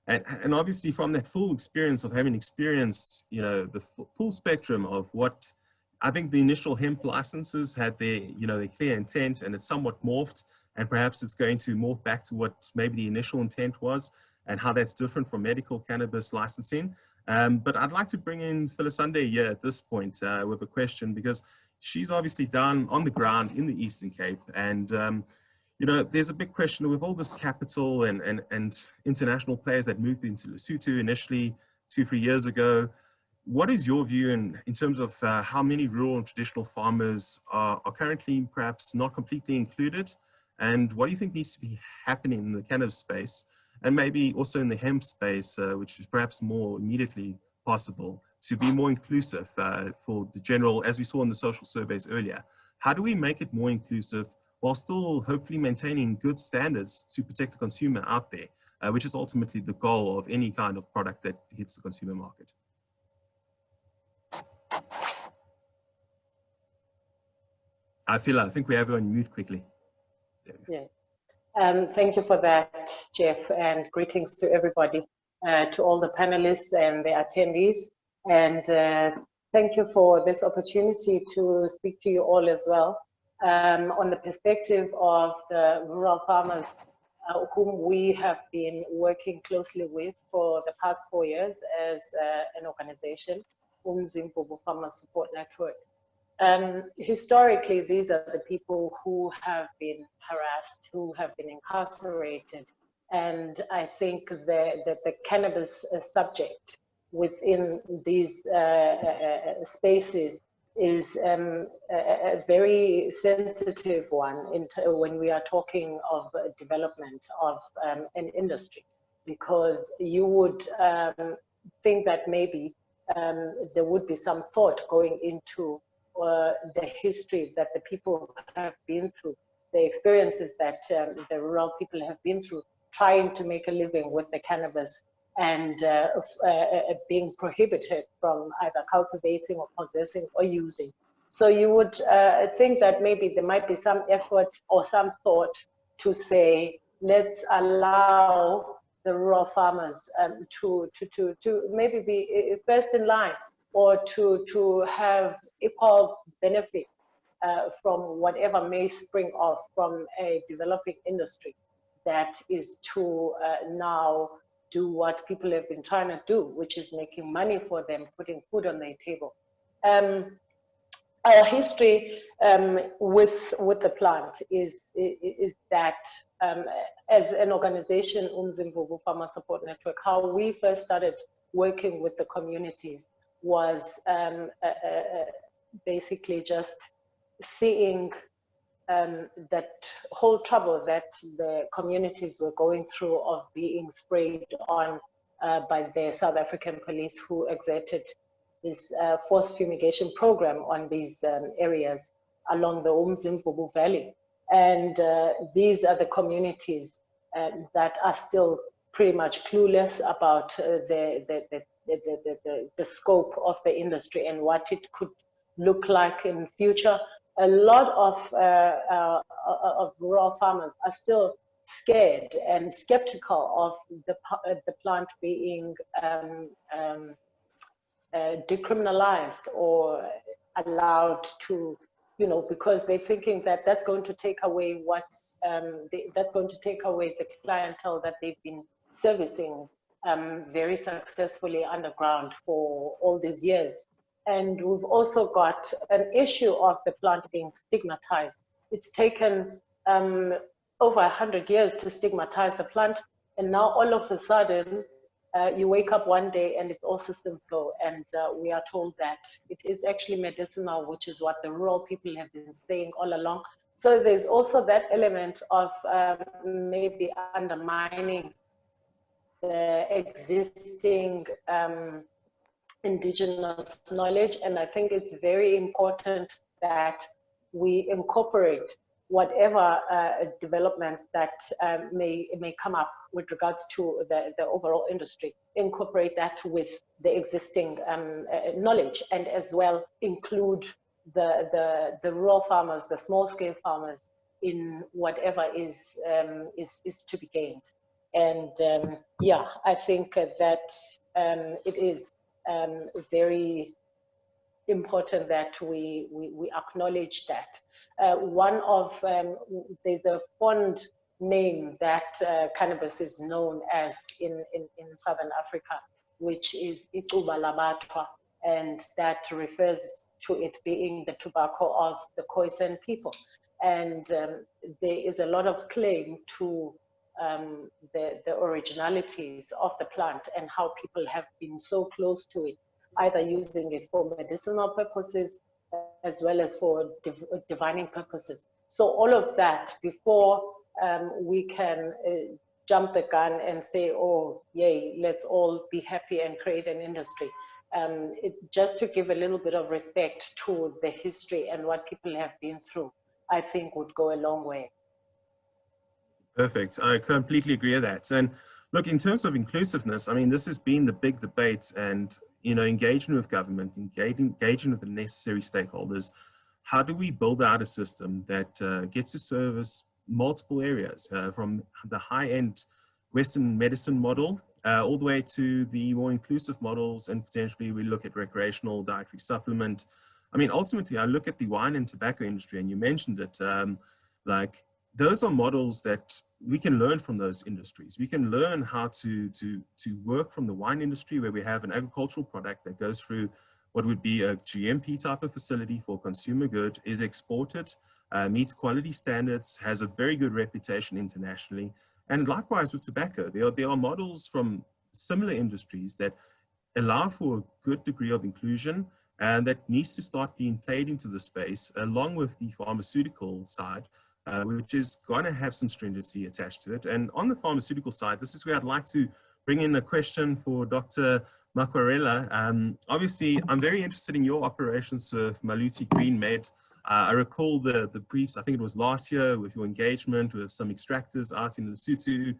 And obviously, from that full experience of having experienced, the full spectrum of what I think the initial hemp licenses had their clear intent, and it's somewhat morphed. And perhaps it's going to morph back to what maybe the initial intent was, and how that's different from medical cannabis licensing. But I'd like to bring in Phyllisande here at this point with a question, because she's obviously down on the ground in the Eastern Cape. And, there's a big question with all this capital and international players that moved into Lesotho initially 2-3 years ago. What is your view in terms of how many rural and traditional farmers are currently perhaps not completely included? And what do you think needs to be happening in the cannabis space, and maybe also in the hemp space, which is perhaps more immediately possible, to be more inclusive for the general, as we saw in the social surveys earlier? How do we make it more inclusive while still hopefully maintaining good standards to protect the consumer out there? which is ultimately the goal of any kind of product that hits the consumer market. I think we have you on mute quickly. Yeah. Thank you for that, Jeff, and greetings to everybody, to all the panelists and the attendees. And thank you for this opportunity to speak to you all as well on the perspective of the rural farmers whom we have been working closely with for the past 4 years as an organization, Umzimvubu Farmer Support Network. Historically, these are the people who have been harassed, who have been incarcerated. And I think that the cannabis subject within these spaces is a very sensitive one when we are talking of development of an industry, because you would think that maybe there would be some thought going into the history that the people have been through, the experiences that the rural people have been through, trying to make a living with the cannabis and being prohibited from either cultivating or possessing or using. So you would think that maybe there might be some effort or some thought to say, let's allow the rural farmers to maybe be first in line, or to have equal benefit from whatever may spring off from a developing industry that is to now do what people have been trying to do, which is making money for them, putting food on their table. Our history with the plant is that as an organization, Umzimvubu Farmer Support Network, how we first started working with the communities was basically just seeing that whole trouble that the communities were going through of being sprayed on by the South African police, who exerted this forced fumigation program on these areas along the Umzimvubu Valley. And these are the communities that are still pretty much clueless about the scope of the industry and what it could look like in future. A lot of rural farmers are still scared and skeptical of the plant being decriminalized or allowed to, because they're thinking that that's going to take away that's going to take away the clientele that they've been servicing very successfully underground for all these years. And we've also got an issue of the plant being stigmatized. It's taken over 100 years to stigmatize the plant, and now all of a sudden you wake up one day and it's all systems go, and we are told that it is actually medicinal, which is what the rural people have been saying all along. So there's also that element of maybe undermining the existing indigenous knowledge. And I think it's very important that we incorporate whatever developments that may come up with regards to the overall industry, incorporate that with the existing knowledge, and as well include the rural farmers, the small scale farmers, in whatever is to be gained. And yeah, I think that it is very important that we acknowledge that. One of, there's a fond name that cannabis is known as in Southern Africa, which is Icuba Labatwa, and that refers to it being the tobacco of the Khoisan people. And there is a lot of claim to the originalities of the plant and how people have been so close to it, either using it for medicinal purposes as well as for divining purposes. So all of that, before we can jump the gun and say, oh, yay, let's all be happy and create an industry. Just to give a little bit of respect to the history and what people have been through, I think would go a long way. Perfect. I completely agree with that. And Look, in terms of inclusiveness, I mean, this has been the big debate, and, you know, engaging with government, engaging with the necessary stakeholders. How do we build out a system that gets to service multiple areas, from the high-end Western medicine model all the way to the more inclusive models, and potentially we look at recreational dietary supplement. I mean, ultimately, I look at the wine and tobacco industry, and you mentioned it, like, those are models that we can learn from those industries. We can learn how to work from the wine industry, where we have an agricultural product that goes through what would be a GMP type of facility for consumer good, is exported, meets quality standards, has a very good reputation internationally. And likewise with tobacco, there are models from similar industries that allow for a good degree of inclusion, and that needs to start being played into the space, along with the pharmaceutical side, which is going to have some stringency attached to it. And on the pharmaceutical side, this is where I'd like to bring in a question for Dr. Makwarela. Obviously, I'm very interested in your operations with Maluti Green Med. I recall the briefs, I think it was last year, with your engagement with some extractors out in Lesotho,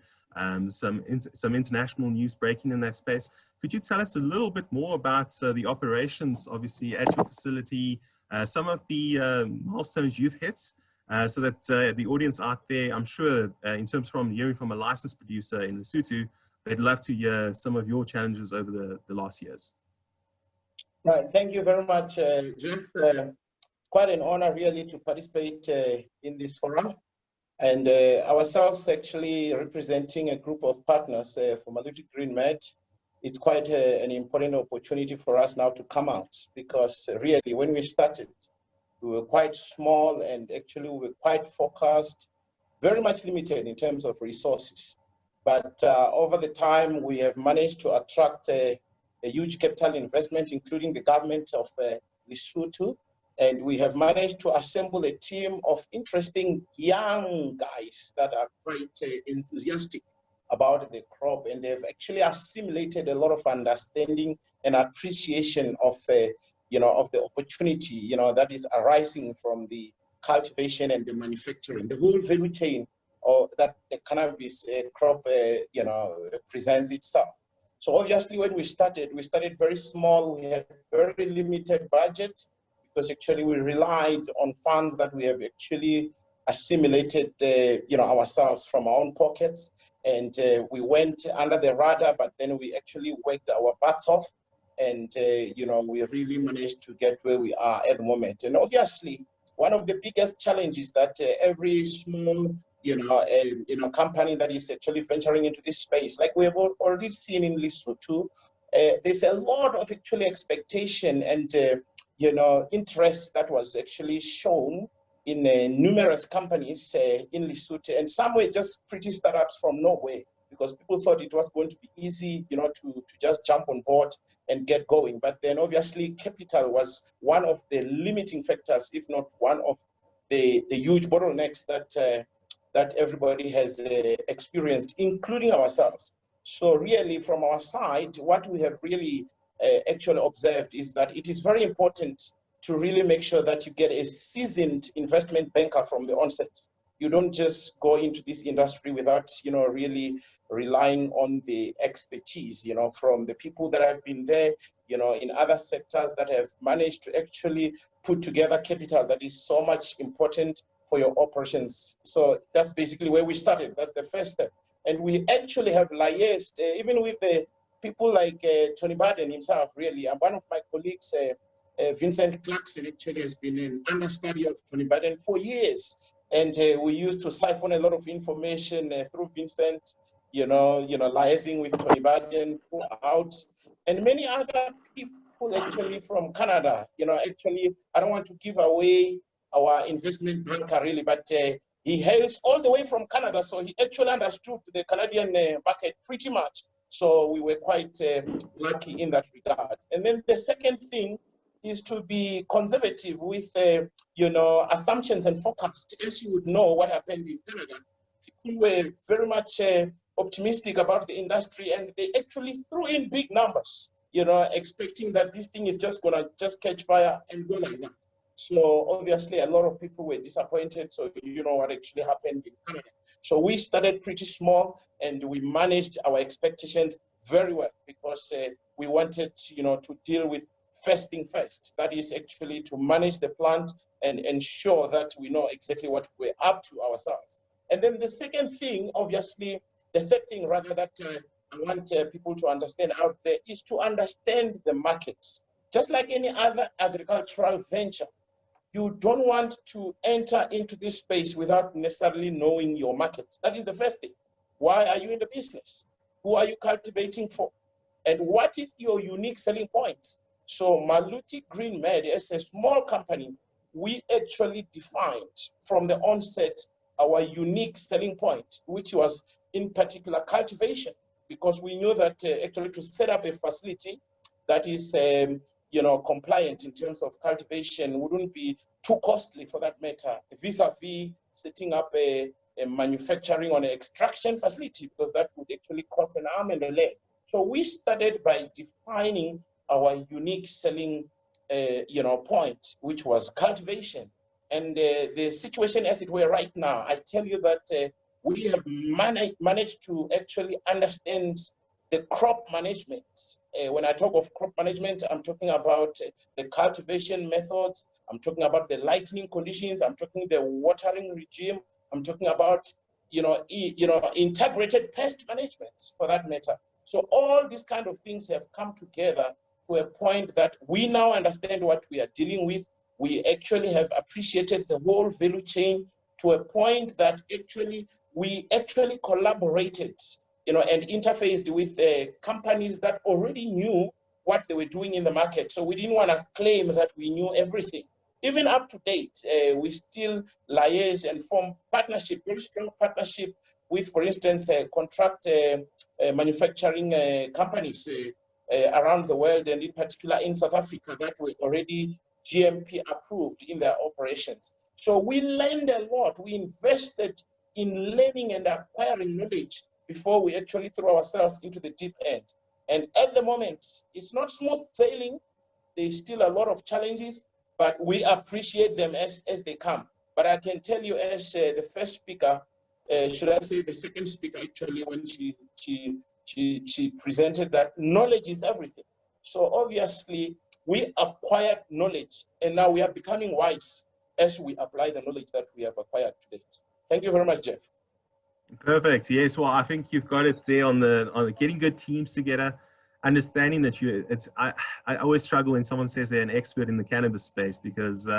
some international news breaking in that space. Could you tell us a little bit more about the operations, obviously, at your facility, some of the milestones you've hit, so that the audience out there, I'm sure, in terms from hearing from a licensed producer in Lesotho, they'd love to hear some of your challenges over the last years. Right, thank you very much, Jeff. Quite an honor, really, to participate in this forum. And ourselves actually representing a group of partners for Maluti Green Med. It's quite an important opportunity for us now to come out, because really when we started, we were quite small, and actually we were quite focused, very much limited in terms of resources. But over the time, we have managed to attract a huge capital investment, including the government of Lesotho. And we have managed to assemble a team of interesting young guys that are quite enthusiastic about the crop, and they've actually assimilated a lot of understanding and appreciation of of the opportunity that is arising from the cultivation and the manufacturing, the whole value chain that the cannabis crop presents itself. So obviously, when we started very small. We had very limited budget, because actually we relied on funds that we have actually assimilated, ourselves from our own pockets, and we went under the radar. But then we actually worked our butts off, and we really managed to get where we are at the moment. And obviously, one of the biggest challenges that every small company that is actually venturing into this space, like we have already seen in Lesotho, there's a lot of actually expectation and interest that was actually shown in numerous companies in Lesotho, and some were just pretty startups from nowhere, because people thought it was going to be easy, to just jump on board and get going. But then obviously capital was one of the limiting factors, if not one of the huge bottlenecks that everybody has experienced, including ourselves. So really, from our side, what we have really actually observed is that it is very important to really make sure that you get a seasoned investment banker from the onset. You don't just go into this industry without, really relying on the expertise, from the people that have been there, in other sectors that have managed to actually put together capital that is so much important for your operations. So that's basically where we started. That's the first step. And we actually have liaised, even with the people like Tony Baden himself, really. And one of my colleagues, Vincent Clarkson, actually has been an understudy of Tony Baden for years. And we used to siphon a lot of information through Vincent, liaising with Tony Baden out, and many other people actually from Canada. Actually, I don't want to give away our investment banker really, but he hails all the way from Canada, so he actually understood the Canadian market pretty much. So we were quite lucky in that regard. And then the second thing is to be conservative with, assumptions and forecasts. As you would know, what happened in Canada, people were very much optimistic about the industry, and they actually threw in big numbers, expecting that this thing is just gonna catch fire and go like that. So obviously, a lot of people were disappointed. So you know what actually happened in Canada. So we started pretty small, and we managed our expectations very well, because we wanted, to deal with first thing first. That is actually to manage the plant and ensure that we know exactly what we're up to ourselves. And then the second thing, obviously, the third thing rather, that I want people to understand out there is to understand the markets. Just like any other agricultural venture, you don't want to enter into this space without necessarily knowing your market. That is the first thing. Why are you in the business? Who are you cultivating for? And what is your unique selling points? So Maluti Green Med, as a small company, we actually defined from the onset our unique selling point, which was in particular cultivation, because we knew that actually to set up a facility that is compliant in terms of cultivation wouldn't be too costly, for that matter, vis-a-vis setting up a manufacturing on an extraction facility, because that would actually cost an arm and a leg. So we started by defining our unique selling point, which was cultivation. And the situation as it were right now, I tell you that we have managed to actually understand the crop management. When I talk of crop management, I'm talking about the cultivation methods, I'm talking about the lightning conditions, I'm talking the watering regime, I'm talking about integrated pest management, for that matter. So all these kind of things have come together to a point that we now understand what we are dealing with. We actually have appreciated the whole value chain to a point that we actually collaborated, and interfaced with companies that already knew what they were doing in the market. So we didn't want to claim that we knew everything. Even up to date, we still liaise and form partnership, very strong partnership with, for instance, contract manufacturing companies around the world, and in particular in South Africa, that were already GMP approved in their operations. So we learned a lot. We invested in learning and acquiring knowledge before we actually threw ourselves into the deep end. And at the moment, it's not smooth sailing. There's still a lot of challenges, but we appreciate them as they come. But I can tell you, as the first speaker, should I say the second speaker actually, when she presented, that knowledge is everything. So obviously we acquired knowledge, and now we are becoming wise as we apply the knowledge that we have acquired to date. Thank you very much, Jeff. Perfect. Yes. Well, I think you've got it there on the getting good teams together, understanding that I always struggle when someone says they're an expert in the cannabis space, because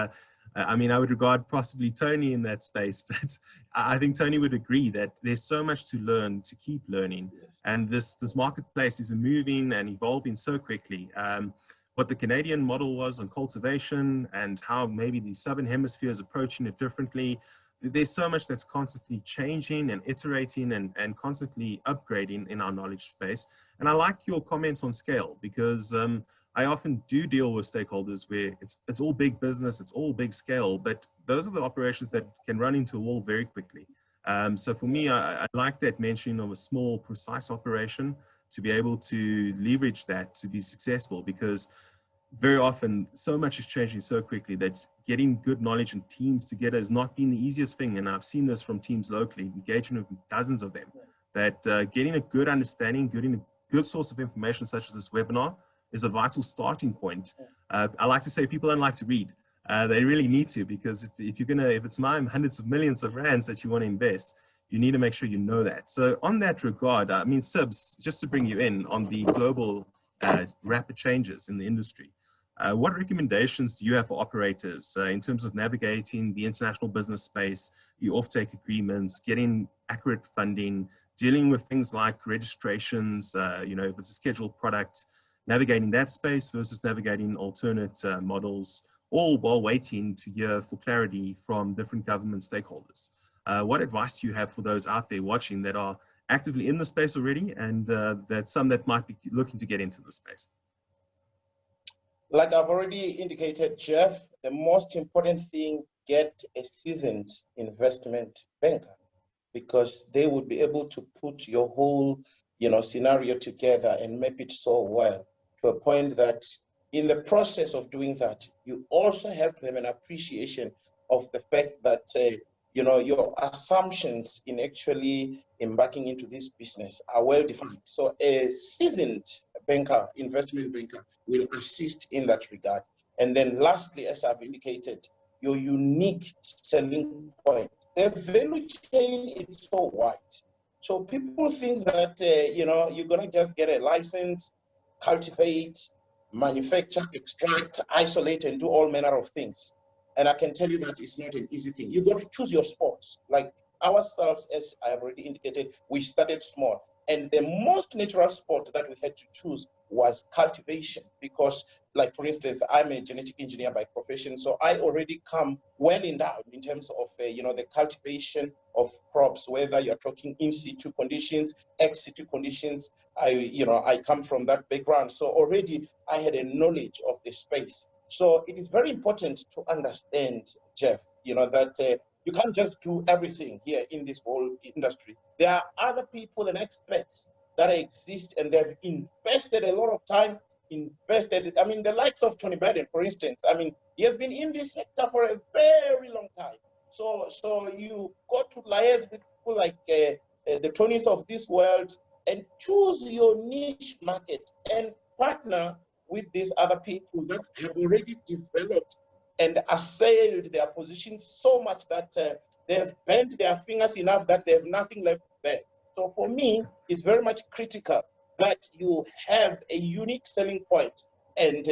I mean, I would regard possibly Tony in that space, but I think Tony would agree that there's so much to learn, to keep learning. And this marketplace is moving and evolving so quickly. What the Canadian model was on cultivation and how maybe the Southern Hemisphere is approaching it differently. There's so much that's constantly changing and iterating and constantly upgrading in our knowledge space. And I like your comments on scale, because I often do deal with stakeholders where it's all big business, it's all big scale, but those are the operations that can run into a wall very quickly. So for me, I like that mention of a small, precise operation to be able to leverage that to be successful, because very often so much is changing so quickly that getting good knowledge and teams together has not been the easiest thing. And I've seen this from teams locally, engaging with dozens of them, that getting a good understanding, getting a good source of information such as this webinar is a vital starting point. I like to say people don't like to read. They really need to, because if it's hundreds of millions of rands that you want to invest, you need to make sure you know that. So on that regard, I mean, Sibs, just to bring you in on the global rapid changes in the industry, what recommendations do you have for operators in terms of navigating the international business space, the offtake agreements, getting accurate funding, dealing with things like registrations, if it's a scheduled product, navigating that space versus navigating alternate models, all while waiting to hear for clarity from different government stakeholders? What advice do you have for those out there watching that are actively in the space already, and that some that might be looking to get into the space? Like I've already indicated, Jeff, the most important thing, get a seasoned investment banker, because they would be able to put your whole scenario together and map it so well to a point that in the process of doing that, you also have to have an appreciation of the fact that your assumptions in actually embarking into this business are well defined. So a seasoned banker, investment banker, will assist in that regard. And then lastly, as I've indicated, your unique selling point. The value chain is so wide. So people think that, you know, you're going to just get a license, cultivate, manufacture, extract, isolate, and do all manner of things. And I can tell you that it's not an easy thing. You got to choose your sports. Like ourselves, as I have already indicated, we started small. And the most natural sport that we had to choose was cultivation, because, like, for instance, I'm a genetic engineer by profession, so I already come well endowed in terms of, you know, the cultivation of crops, whether you're talking in situ conditions, ex situ conditions. I come from that background, so already I had a knowledge of the space. So it is very important to understand, Jeff, you know, that you can't just do everything here in this whole industry. There are other people and experts that exist, and they've invested a lot of time, I mean, the likes of Tony Biden, for instance, I mean, he has been in this sector for a very long time. So you got to liaise with people like the Tonys of this world and choose your niche market and partner with these other people that have already developed and assailed their positions so much that they have bent their fingers enough that they have nothing left there. So for me, it's very much critical that you have a unique selling point. And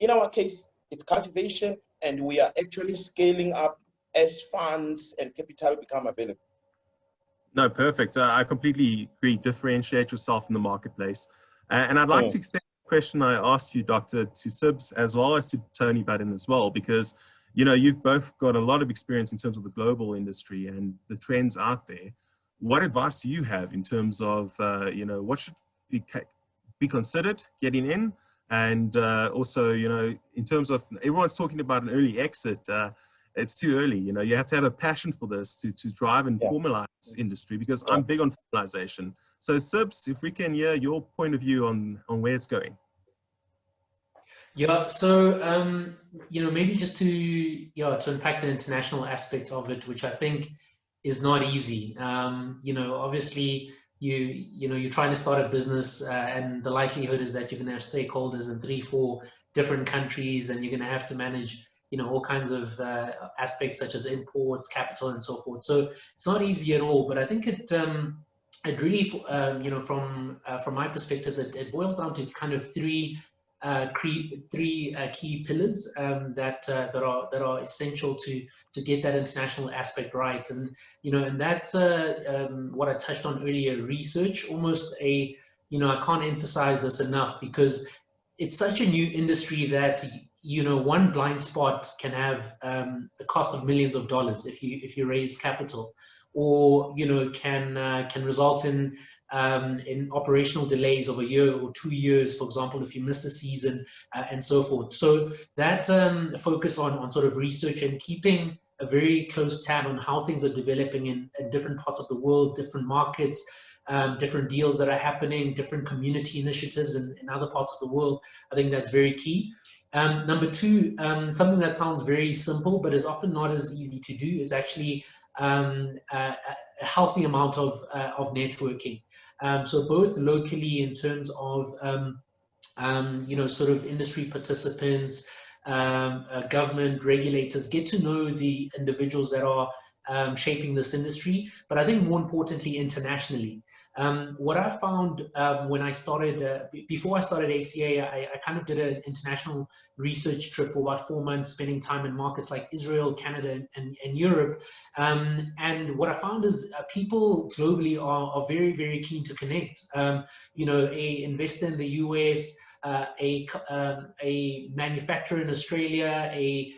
in our case, it's cultivation, and we are actually scaling up as funds and capital become available. No, perfect. I completely agree. Differentiate yourself in the marketplace. And I'd like to extend the question I asked you, Doctor, to Sibs as well as to Tony Biden as well, because, you know, you've both got a lot of experience in terms of the global industry and the trends out there. What advice do you have in terms of, you know, what should be considered getting in? And also, you know, in terms of, everyone's talking about an early exit. It's too early. You know, you have to have a passion for this to drive and formalize this industry, because I'm big on formalization. So Sibs, if we can hear your point of view on where it's going. Yeah, so, you know, maybe just to unpack the international aspect of it, which I think is not easy. You know, obviously, you're trying to start a business, and the likelihood is that you're going to have stakeholders in 3-4 different countries, and you're going to have to manage, you know, all kinds of aspects such as imports, capital, and so forth. So it's not easy at all. But I think it really, you know, from my perspective, it boils down to kind of three key pillars that are essential to get that international aspect right. And you know, and that's what I touched on earlier. Research, almost a, you know, I can't emphasize this enough, because it's such a new industry that, you know, one blind spot can have a cost of millions of dollars if you raise capital, or, you know, can result in operational delays of a year or 2 years, for example, if you miss a season, and so forth. So that focus on sort of research and keeping a very close tab on how things are developing in different parts of the world, different markets, different deals that are happening, different community initiatives in other parts of the world, I think that's very key. Number two, something that sounds very simple but is often not as easy to do, is actually a healthy amount of networking. So both locally in terms of you know, sort of industry participants, government regulators, get to know the individuals that are shaping this industry, but I think more importantly, internationally. What I found when I started, before I started ACA, I kind of did an international research trip for about 4 months, spending time in markets like Israel, Canada, and Europe. And what I found is people globally are very, very keen to connect. You know, a investor in the US, a manufacturer in Australia, a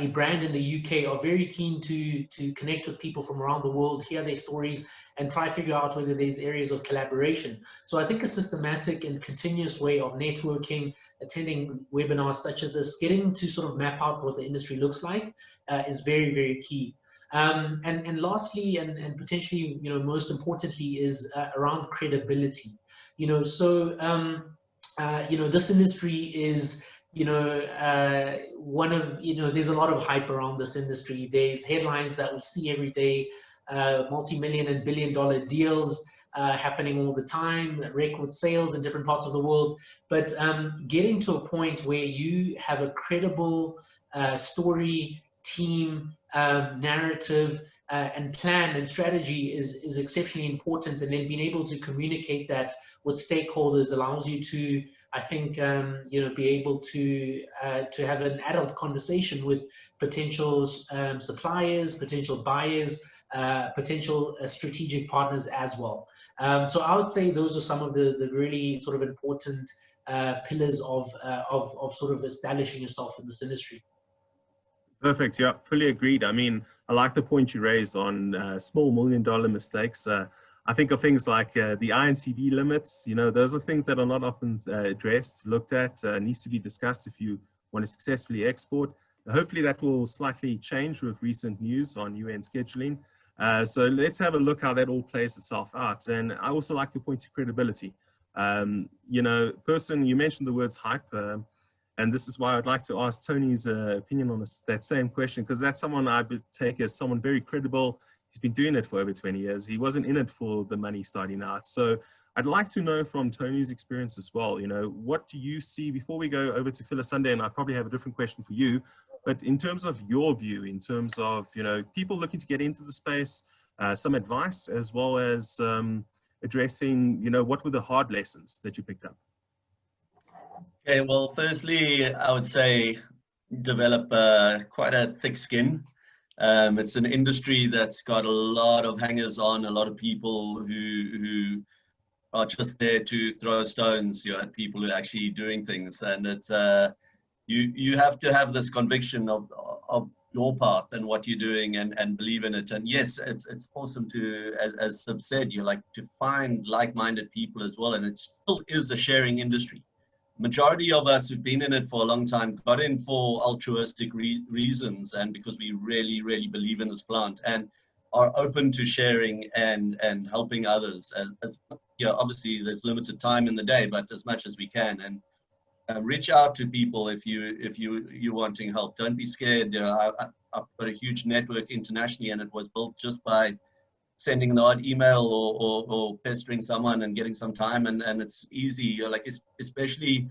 brand in the UK are very keen to connect with people from around the world, hear their stories, and try to figure out whether there's areas of collaboration. So I think a systematic and continuous way of networking, attending webinars such as this, getting to sort of map out what the industry looks like is very, very key. And lastly, and potentially, you know, most importantly, is around credibility. You know, so you know, this industry is, you know, one of, you know, there's a lot of hype around this industry. There's headlines that we see every day. multi-million and billion-dollar deals happening all the time, record sales in different parts of the world. But getting to a point where you have a credible story, team, narrative, and plan and strategy is exceptionally important. And then being able to communicate that with stakeholders allows you to, I think, be able to have an adult conversation with potential suppliers, potential buyers, potential strategic partners as well. So I would say those are some of the really sort of important pillars of sort of establishing yourself in this industry. Perfect. Yeah, fully agreed. I mean, I like the point you raised on small $1 million mistakes. I think of things like the INCB limits. You know, those are things that are not often addressed, looked at, needs to be discussed if you want to successfully export. Hopefully that will slightly change with recent news on UN scheduling. So let's have a look how that all plays itself out. And I also like your point to credibility. You know, you mentioned the words hype. And this is why I'd like to ask Tony's opinion on that same question, because that's someone I would take as someone very credible. He's been doing it for over 20 years. He wasn't in it for the money starting out. So I'd like to know from Tony's experience as well, you know, what do you see before we go over to Phyllis Sunday? And I probably have a different question for you, but in terms of your view, in terms of, you know, people looking to get into the space, some advice, as well as addressing, you know, what were the hard lessons that you picked up? Okay, well, firstly, I would say develop quite a thick skin. It's an industry that's got a lot of hangers on, a lot of people who are just there to throw stones, you know, at people who are actually doing things. And it's you have to have this conviction of your path and what you're doing and believe in it. And yes, it's awesome to, as Sib said, you like to find like-minded people as well. And it still is a sharing industry. Majority of us who've been in it for a long time got in for altruistic reasons and because we really, really believe in this plant and are open to sharing and helping others. As you know, obviously there's limited time in the day, but as much as we can, and reach out to people if you're wanting help. Don't be scared. I've got a huge network internationally, and it was built just by sending the odd email or pestering someone and getting some time, and it's easy. Like, especially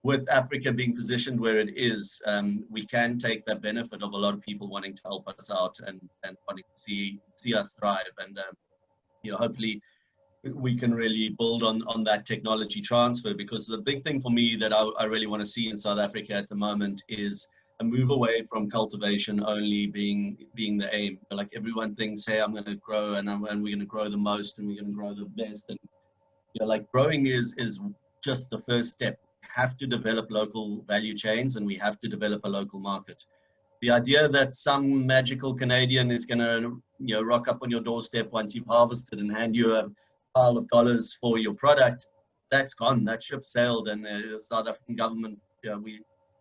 with Africa being positioned where it is, we can take that benefit of a lot of people wanting to help us out and wanting to see us thrive. And you know, hopefully we can really build on that technology transfer, because the big thing for me that I really want to see in South Africa at the moment is a move away from cultivation only being the aim. Like, everyone thinks, hey, I'm going to grow and we're going to grow the most and we're going to grow the best. And you know, like, growing is just the first step. We have to develop local value chains, and we have to develop a local market. The idea that some magical Canadian is going to, you know, rock up on your doorstep once you've harvested and hand you a pile of dollars for your product, that's gone. That ship sailed, and the South African government, we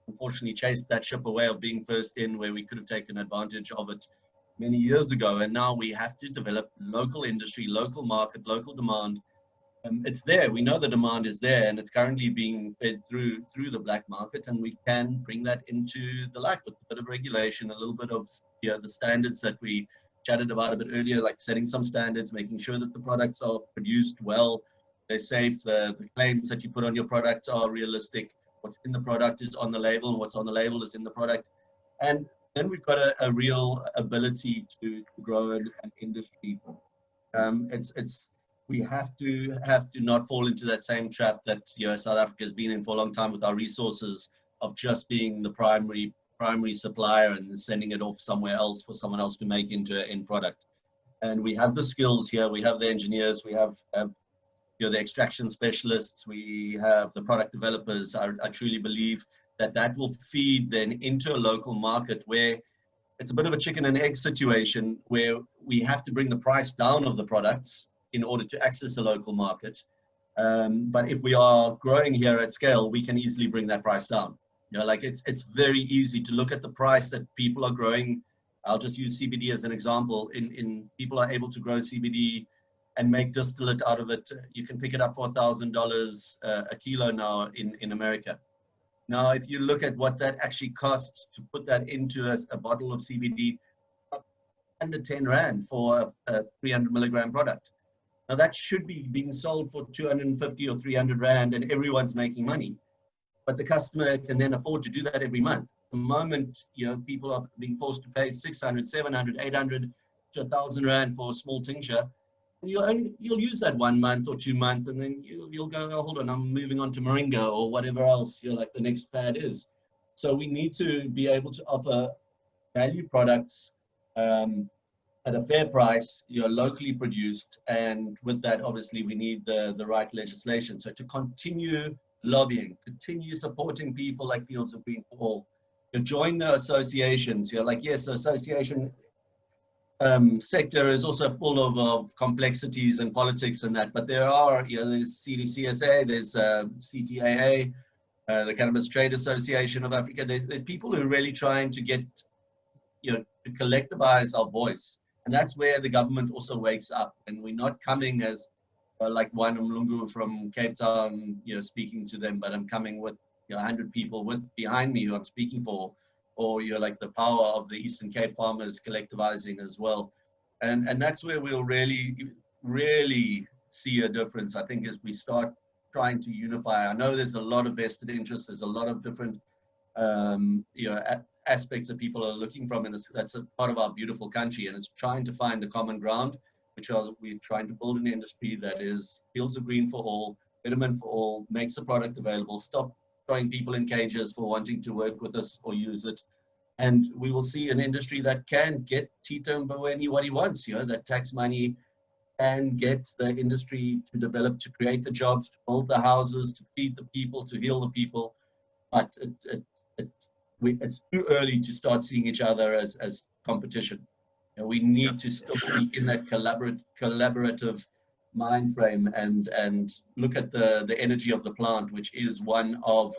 unfortunately chased that ship away of being first in, where we could have taken advantage of it many years ago. And now we have to develop local industry, local market, local demand. It's there. We know the demand is there, and it's currently being fed through the black market, and we can bring that into the light with a bit of regulation, a little bit of, you know, the standards that we chatted about a bit earlier, like setting some standards, making sure that the products are produced well, they're safe, the claims that you put on your product are realistic. What's in the product is on the label, and what's on the label is in the product. And then we've got a real ability to grow an industry. We have to not fall into that same trap that, you know, South Africa has been in for a long time with our resources, of just being the primary supplier and sending it off somewhere else for someone else to make into an end product. And we have the skills here, we have the engineers, we have you know, the extraction specialists, we have the product developers. I truly believe that will feed then into a local market where it's a bit of a chicken and egg situation, where we have to bring the price down of the products in order to access the local market. But if we are growing here at scale, we can easily bring that price down. You know, like, it's very easy to look at the price that people are growing. I'll just use CBD as an example. People are able to grow CBD and make distillate out of it. You can pick it up for $1,000 a kilo now in America. Now, if you look at what that actually costs to put that into a bottle of CBD, under 10 Rand for a 300 milligram product. Now that should be being sold for 250 or 300 Rand and everyone's making money. But the customer can then afford to do that every month. The moment, people are being forced to pay 600, 700, 800 to 1,000 Rand for a small tincture, you'll use that 1 month or 2 months, and then you'll go, oh, hold on, I'm moving on to Moringa or whatever else, like the next fad is. So we need to be able to offer value products at a fair price, locally produced, and with that, obviously, we need the right legislation. So to continue lobbying, continue supporting people like Fields of Green for All, join the associations. Yes, the association sector is also full of complexities and politics and that, but there are, there's CDCSA, there's CTAA, the Cannabis Trade Association of Africa. There's people who are really trying to get, to collectivize our voice. And that's where the government also wakes up. And we're not coming as like one Mlungu from Cape Town, speaking to them, but I'm coming with 100 people behind me who I'm speaking for, or like the power of the Eastern Cape farmers collectivizing as well. And that's where we'll really see a difference, I think, as we start trying to unify. I know there's a lot of vested interest, there's a lot of different aspects that people are looking from, and that's a part of our beautiful country, and it's trying to find the common ground, which we're trying to build an industry that is Fields of Green for all, Vitamin for all, makes the product available, stop throwing people in cages for wanting to work with us or use it, and we will see an industry that can get Tito Mboweni what he wants, that tax money, and get the industry to develop, to create the jobs, to build the houses, to feed the people, to heal the people. But it's too early to start seeing each other as competition. We need to still be in that collaborative mind frame and look at the energy of the plant, which is one of,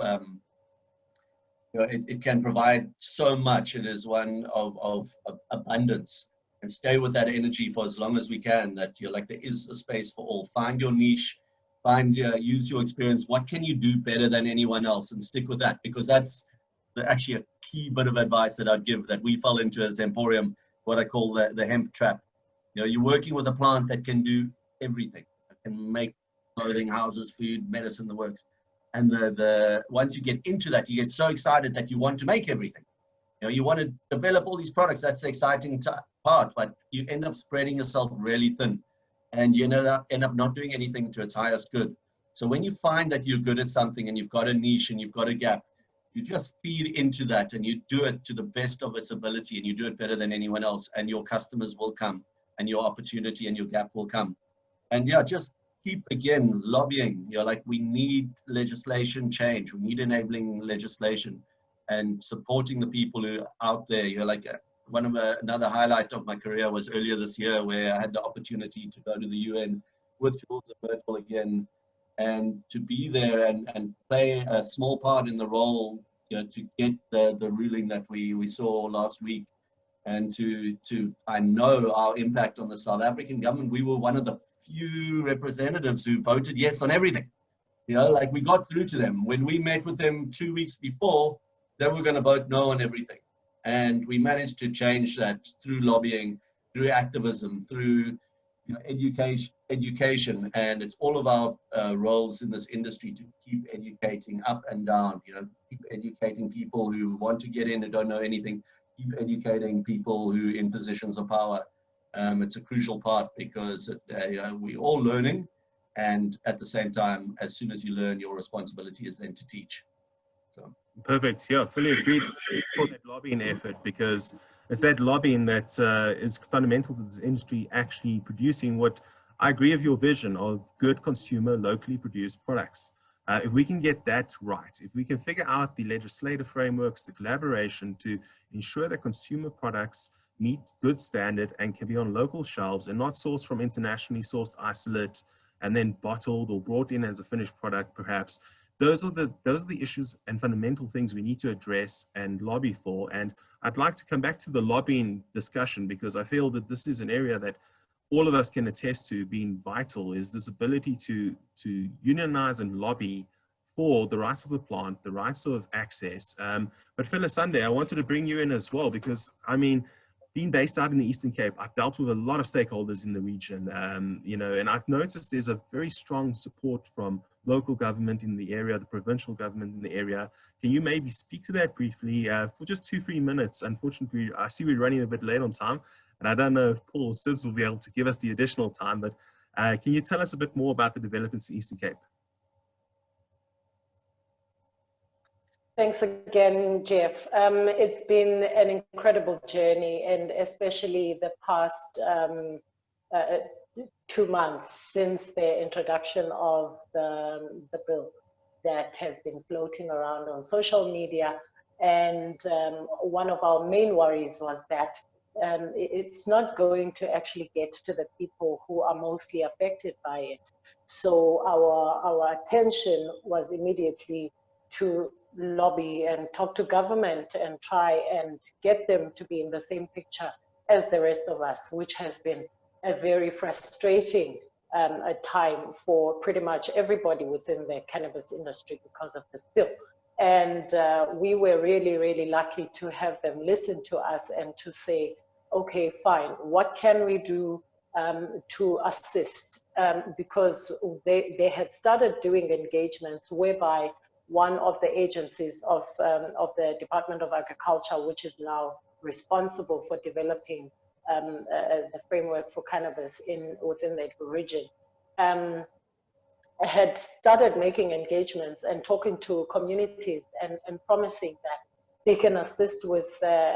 it can provide so much. It is one of abundance, and stay with that energy for as long as we can, that there is a space for all. Find your niche, use your experience. What can you do better than anyone else, and stick with that, because that's actually a key bit of advice that I'd give, that we fell into as Emporium, what I call the hemp trap. You're working with a plant that can do everything. It can make clothing, houses, food, medicine, the works. And once you get into that, you get so excited that you want to make everything. You want to develop all these products. That's the exciting part, but you end up spreading yourself really thin, and you end up not doing anything to its highest good. So when you find that you're good at something and you've got a niche and you've got a gap, you just feed into that and you do it to the best of its ability, and you do it better than anyone else, and your customers will come, and your opportunity and your gap will come. And just keep, again, lobbying. We need legislation change. We need enabling legislation and supporting the people who are out there. Another highlight of my career was earlier this year, where I had the opportunity to go to the UN with Jules and Myrtle again, and to be there and play a small part in the role, to get the ruling that we saw last week, and I know our impact on the South African government. We were one of the few representatives who voted yes on everything. We got through to them. When we met with them 2 weeks before, they were going to vote no on everything. And we managed to change that through lobbying, through activism, through education, and it's all of our roles in this industry to keep educating up and down. Keep educating people who want to get in and don't know anything. Keep educating people who in positions of power. It's a crucial part, because we're all learning, and at the same time, as soon as you learn, your responsibility is then to teach. So. Perfect. Yeah, fully agreed for that lobbying effort, because it's that lobbying that is fundamental to this industry actually producing what I agree with your vision of good consumer, locally produced products. If we can get that right, if we can figure out the legislative frameworks, the collaboration to ensure that consumer products meet good standard and can be on local shelves and not sourced from internationally sourced isolate and then bottled or brought in as a finished product, perhaps. Those are the issues and fundamental things we need to address and lobby for. And I'd like to come back to the lobbying discussion, because I feel that this is an area that all of us can attest to being vital, is this ability to unionize and lobby for the rights of the plant, the rights of access. But Phyllis Sunday, I wanted to bring you in as well, because I mean, being based out in the Eastern Cape, I've dealt with a lot of stakeholders in the region, and I've noticed there's a very strong support from local government in the area, the provincial government in the area. Can you maybe speak to that briefly for just 2-3 minutes? Unfortunately, I see we're running a bit late on time, and I don't know if Paul or Sibs will be able to give us the additional time, but can you tell us a bit more about the developments in Eastern Cape? Thanks again, Jeff. It's been an incredible journey, and especially the past 2 months since the introduction of the bill that has been floating around on social media. And one of our main worries was that it's not going to actually get to the people who are mostly affected by it. So our attention was immediately to lobby and talk to government and try and get them to be in the same picture as the rest of us, which has been a very frustrating a time for pretty much everybody within the cannabis industry because of this bill. And we were really, really lucky to have them listen to us and to say, okay, fine, what can we do to assist? Because they had started doing engagements whereby one of the agencies of the Department of Agriculture, which is now responsible for developing the framework for cannabis within the region, had started making engagements and talking to communities and promising that they can assist with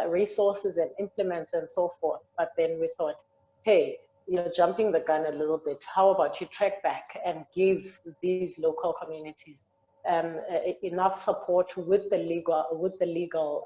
resources and implements and so forth. But then we thought, hey, you're jumping the gun a little bit. How about you track back and give these local communities enough support with the legal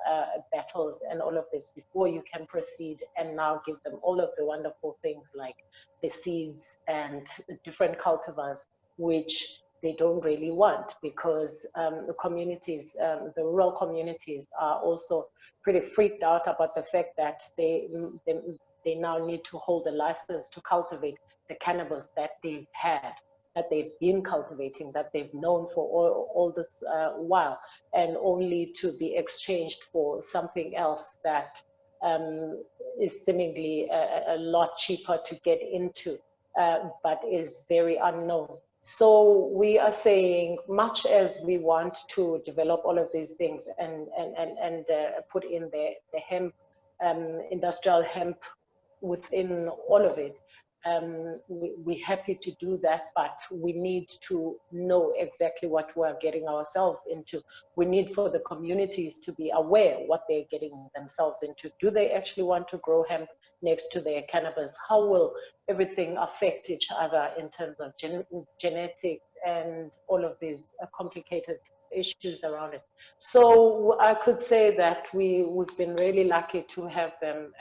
battles and all of this before you can proceed and now give them all of the wonderful things like the seeds and different cultivars, which they don't really want, because the communities, the rural communities are also pretty freaked out about the fact that they now need to hold a license to cultivate the cannabis that they've had, that they've been cultivating, that they've known for all this while, and only to be exchanged for something else that is seemingly a lot cheaper to get into, but is very unknown. So we are saying, much as we want to develop all of these things and put in the hemp, industrial hemp within all of it, we're happy to do that, but we need to know exactly what we're getting ourselves into. We need for the communities to be aware what they're getting themselves into. Do they actually want to grow hemp next to their cannabis? How will everything affect each other in terms of genetic and all of these complicated issues around it? So I could say that we've been really lucky to have them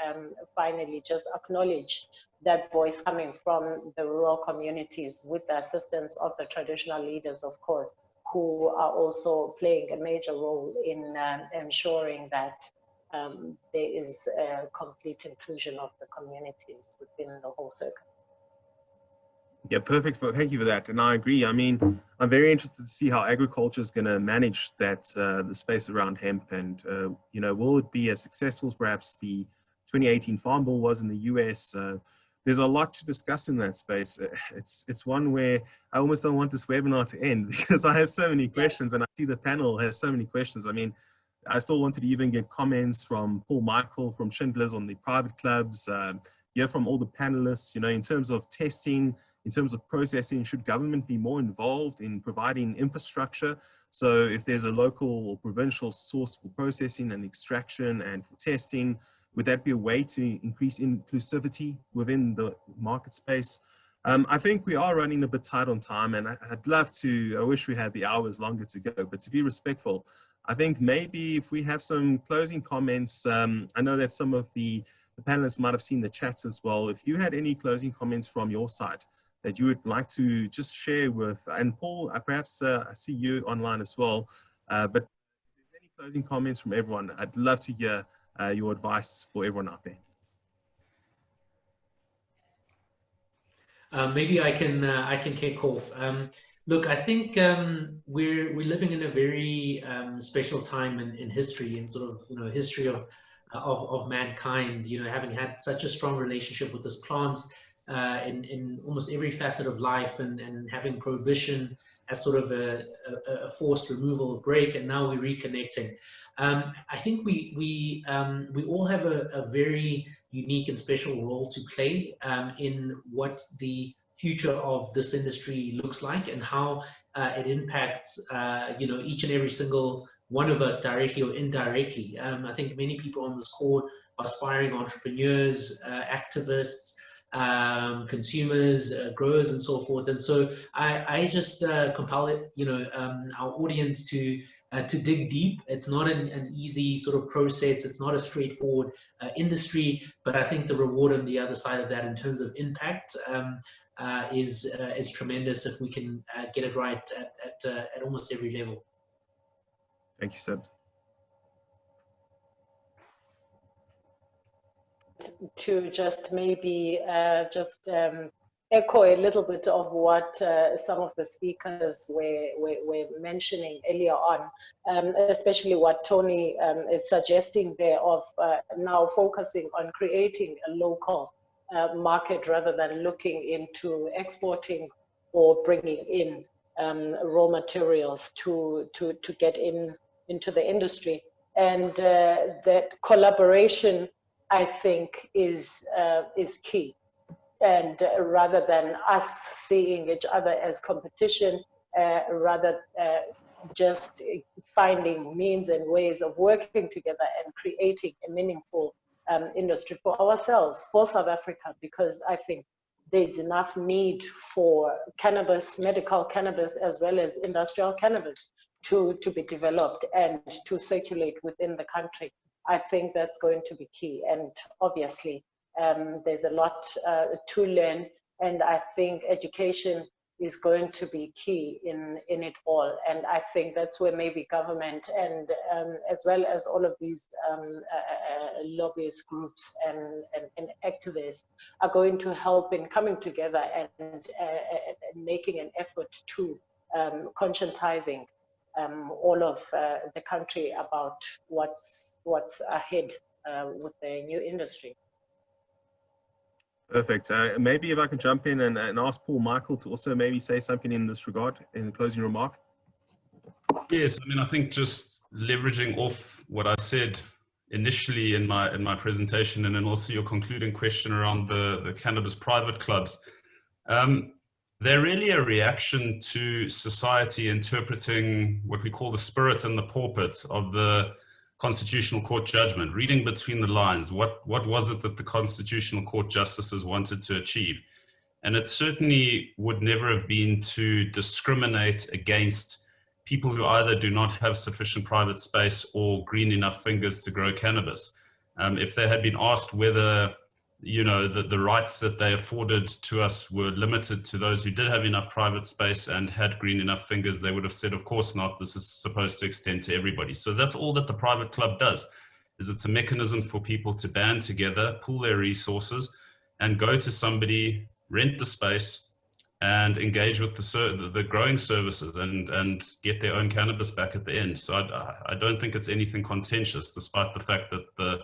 finally just acknowledge that voice coming from the rural communities with the assistance of the traditional leaders, of course, who are also playing a major role in ensuring that there is a complete inclusion of the communities within the whole circle. Yeah, perfect. Thank you for that. And I agree. I mean, I'm very interested to see how agriculture is going to manage that, the space around hemp. And, will it be as successful as perhaps the 2018 Farm Bill was in the US? There's a lot to discuss in that space. It's one where I almost don't want this webinar to end because I have so many questions, and I see the panel has so many questions. I mean, I still wanted to even get comments from Paul-Michael from Schindlers on the private clubs, hear from all the panelists, in terms of testing, in terms of processing. Should government be more involved in providing infrastructure? So if there's a local or provincial source for processing and extraction and for testing, would that be a way to increase inclusivity within the market space? I think we are running a bit tight on time, and I wish we had the hours longer to go, but to be respectful, I think maybe if we have some closing comments, I know that some of the panelists might have seen the chats as well. If you had any closing comments from your side that you would like to just share with, and Paul, perhaps I see you online as well, but if there's any closing comments from everyone, I'd love to hear your advice for everyone out there. Maybe I can kick off. Look, I think we're living in a very special time in history, and sort of history of of mankind, you know, having had such a strong relationship with this plants in almost every facet of life, and having prohibition as sort of a forced removal break, and now we're reconnecting. I think we all have a very unique and special role to play in what the future of this industry looks like, and how it impacts you know, each and every single one of us, directly or indirectly. I think many people on this call are aspiring entrepreneurs, activists, consumers, growers, and so forth. And so I just compel it, you know, our audience to dig deep. It's not an easy sort of process. It's not a straightforward industry, but I think the reward on the other side of that, in terms of impact, is tremendous if we can get it right at almost every level. Thank you, Seb. To just maybe echo a little bit of what some of the speakers were mentioning earlier on, especially what Tony is suggesting there of now focusing on creating a local market rather than looking into exporting or bringing in raw materials to get into the industry. And that collaboration, I think, is key. And rather than us seeing each other as competition, rather just finding means and ways of working together and creating a meaningful industry for ourselves, for South Africa, because I think there's enough need for cannabis, medical cannabis, as well as industrial cannabis to be developed and to circulate within the country. I think that's going to be key. And obviously, there's a lot to learn, and I think education is going to be key in it all. And I think that's where maybe government and as well as all of these lobbyist groups and activists are going to help in coming together and making an effort to conscientizing all of the country about what's ahead with the new industry. Perfect. Maybe if I can jump in and ask Paul-Michael to also maybe say something in this regard in closing remark. Yes, I mean, I think just leveraging off what I said initially in my presentation, and then also your concluding question around the cannabis private clubs. They're really a reaction to society interpreting what we call the spirit and the pulpit of the Constitutional Court judgment, reading between the lines. What was it that the Constitutional Court justices wanted to achieve? And it certainly would never have been to discriminate against people who either do not have sufficient private space or green enough fingers to grow cannabis. If they had been asked whether, you know, the rights that they afforded to us were limited to those who did have enough private space and had green enough fingers, they would have said, of course not, this is supposed to extend to everybody. So that's all that the private club does, is it's a mechanism for people to band together, pool their resources, and go to somebody, rent the space, and engage with the growing services and get their own cannabis back at the end. So I don't think it's anything contentious, despite the fact that the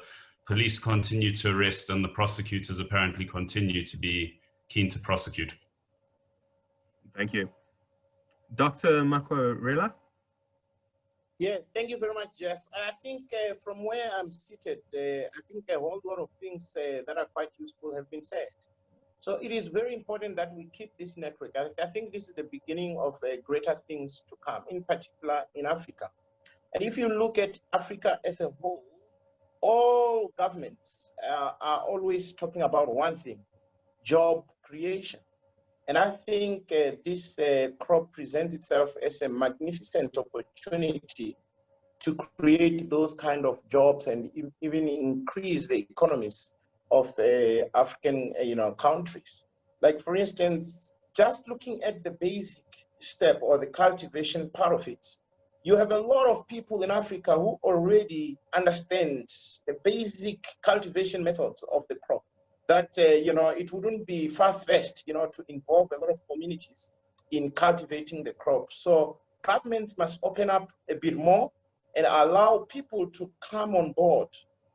police continue to arrest and the prosecutors apparently continue to be keen to prosecute. Thank you. Dr. Makwarela? Yeah, thank you very much, Jeff. And I think from where I'm seated, I think a whole lot of things that are quite useful have been said. So it is very important that we keep this network. I think this is the beginning of greater things to come, in particular in Africa. And if you look at Africa as a whole, all governments are always talking about one thing: job creation. And I think this crop presents itself as a magnificent opportunity to create those kind of jobs and even increase the economies of African countries. Like, for instance, just looking at the basic step or the cultivation part of it, you have a lot of people in Africa who already understand the basic cultivation methods of the crop. That it wouldn't be far-fetched, to involve a lot of communities in cultivating the crop. So governments must open up a bit more and allow people to come on board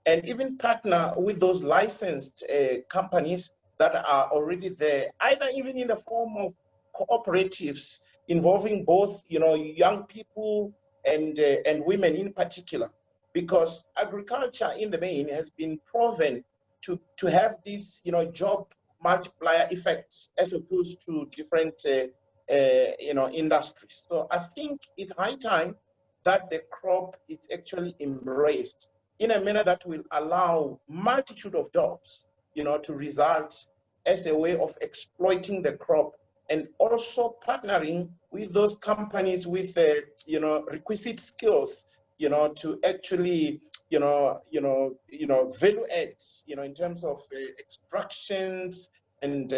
and even partner with those licensed companies that are already there, either even in the form of cooperatives involving both, young people and women in particular, because agriculture in the main has been proven to have these, job multiplier effects as opposed to different, industries. So I think it's high time that the crop is actually embraced in a manner that will allow multitude of jobs, to result as a way of exploiting the crop, and also partnering with those companies with, requisite skills, to actually, value add, in terms of extractions and,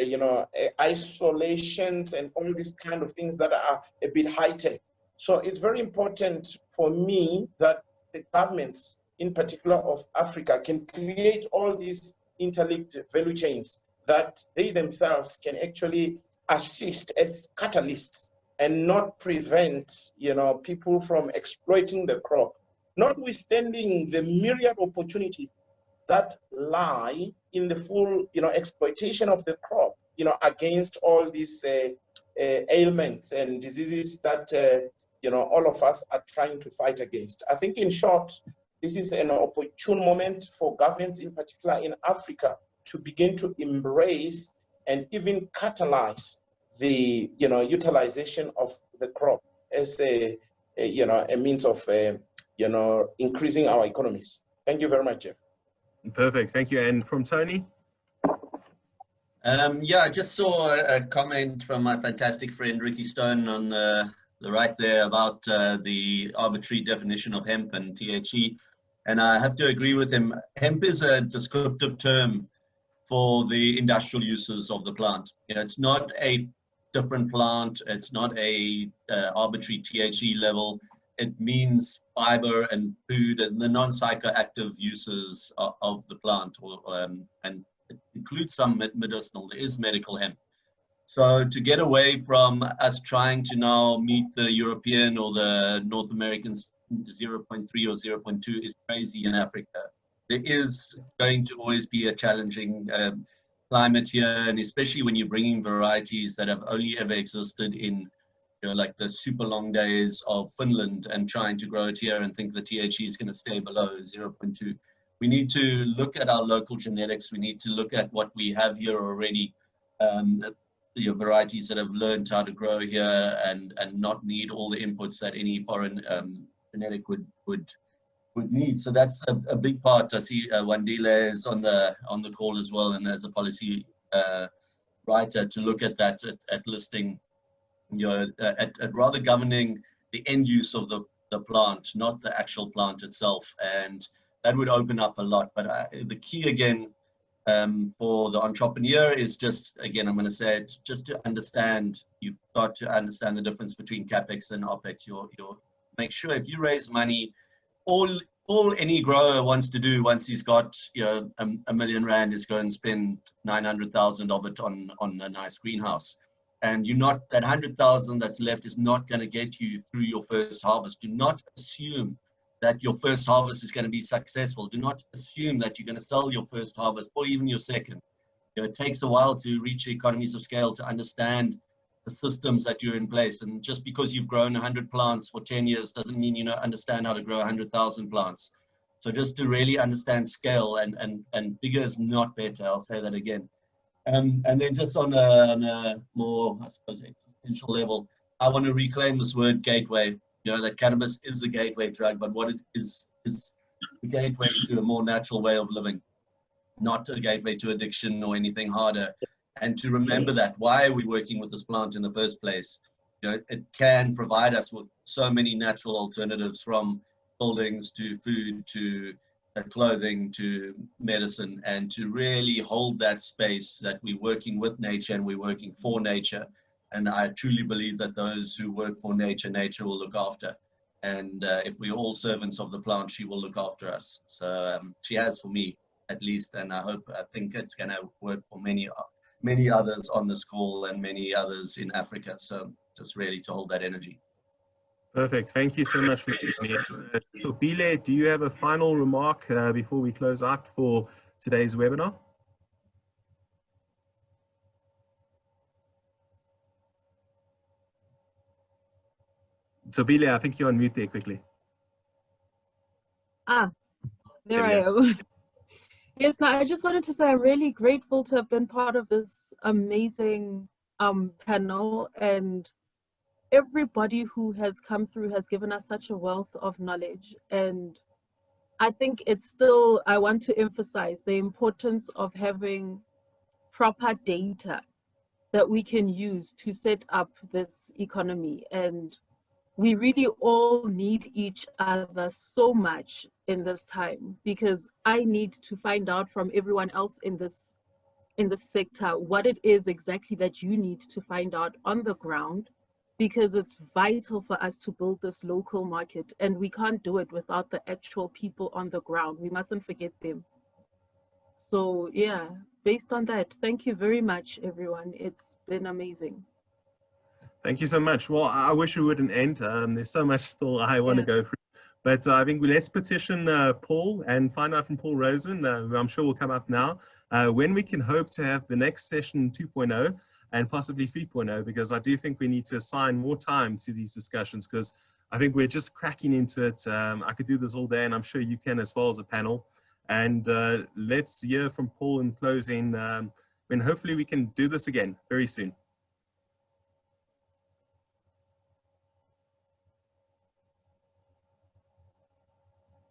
isolations and all these kind of things that are a bit high tech. So it's very important for me that the governments, in particular of Africa, can create all these interlinked value chains that they themselves can actually assist as catalysts and not prevent, people from exploiting the crop, notwithstanding the myriad opportunities that lie in the full, exploitation of the crop, against all these ailments and diseases that, all of us are trying to fight against. I think, in short, this is an opportune moment for governments, in particular in Africa, to begin to embrace and even catalyze the, utilization of the crop as a means of, increasing our economies. Thank you very much, Jeff. Perfect, thank you. And from Tony? Yeah, I just saw a comment from my fantastic friend Ricky Stone on the right there about the arbitrary definition of hemp and THC, and I have to agree with him. Hemp is a descriptive term for the industrial uses of the plant. It's not a different plant. It's not a arbitrary THC level. It means fiber and food and the non-psychoactive uses of the plant, and it includes some medicinal. There is medical hemp. So to get away from us trying to now meet the European or the North American 0.3 or 0.2 is crazy in Africa. There is going to always be a challenging climate here, and especially when you're bringing varieties that have only ever existed in, like the super long days of Finland, and trying to grow it here and think the THC is going to stay below 0.2. We need to look at our local genetics. We need to look at what we have here already, varieties that have learned how to grow here and not need all the inputs that any foreign genetic would need. So that's a big part. I see Wandile is on the call as well, and as a policy writer, to look at that, at listing, at rather governing the end use of the plant, not the actual plant itself, and that would open up a lot. But the key again for the entrepreneur is just, again, I'm going to say it, just to understand. You've got to understand the difference between capex and opex. You're make sure if you raise money, all any grower wants to do once he's got $1 million rand is go and spend 900,000 of it on a nice greenhouse. And you're not, that 100,000 that's left is not going to get you through your first harvest. Do not assume that your first harvest is going to be successful. Do not assume that you're going to sell your first harvest or even your second. It takes a while to reach economies of scale, to understand the systems that you're in place. And just because you've grown 100 plants for 10 years doesn't mean you understand how to grow 100,000 plants. So just to really understand scale, and bigger is not better. I'll say that again. And then just on a more, I suppose, existential level, I want to reclaim this word gateway. That cannabis is the gateway drug, but what it is the gateway to a more natural way of living, not a gateway to addiction or anything harder. And to remember that, why are we working with this plant in the first place? It can provide us with so many natural alternatives, from buildings to food to clothing to medicine, and to really hold that space that we're working with nature and we're working for nature. And I truly believe that those who work for nature, nature will look after. And if we're all servants of the plant, she will look after us. So she has for me, at least, and I think it's going to work for many others on this call and many others in Africa. So just really to hold that energy. Perfect. Thank you so much for joining. So, Bile, do you have a final remark before we close out for today's webinar? So, Bile, I think you're on mute there quickly. Ah, there I am. Yes, no, I just wanted to say I'm really grateful to have been part of this amazing panel, and everybody who has come through has given us such a wealth of knowledge. And I think it's still, I want to emphasize the importance of having proper data that we can use to set up this economy. And we really all need each other so much in this time, because I need to find out from everyone else in this sector what it is exactly that you need to find out on the ground, because it's vital for us to build this local market, and we can't do it without the actual people on the ground. We mustn't forget them. So yeah, based on that, thank you very much, everyone. It's been amazing. Thank you so much. Well, I wish we wouldn't end. There's so much still I want to go through. But I think let's petition Paul and find out from Paul Rosen, I'm sure will come up now, when we can hope to have the next session 2.0 and possibly 3.0, because I do think we need to assign more time to these discussions, because I think we're just cracking into it. I could do this all day, and I'm sure you can as well as a panel. And let's hear from Paul in closing, when hopefully we can do this again very soon.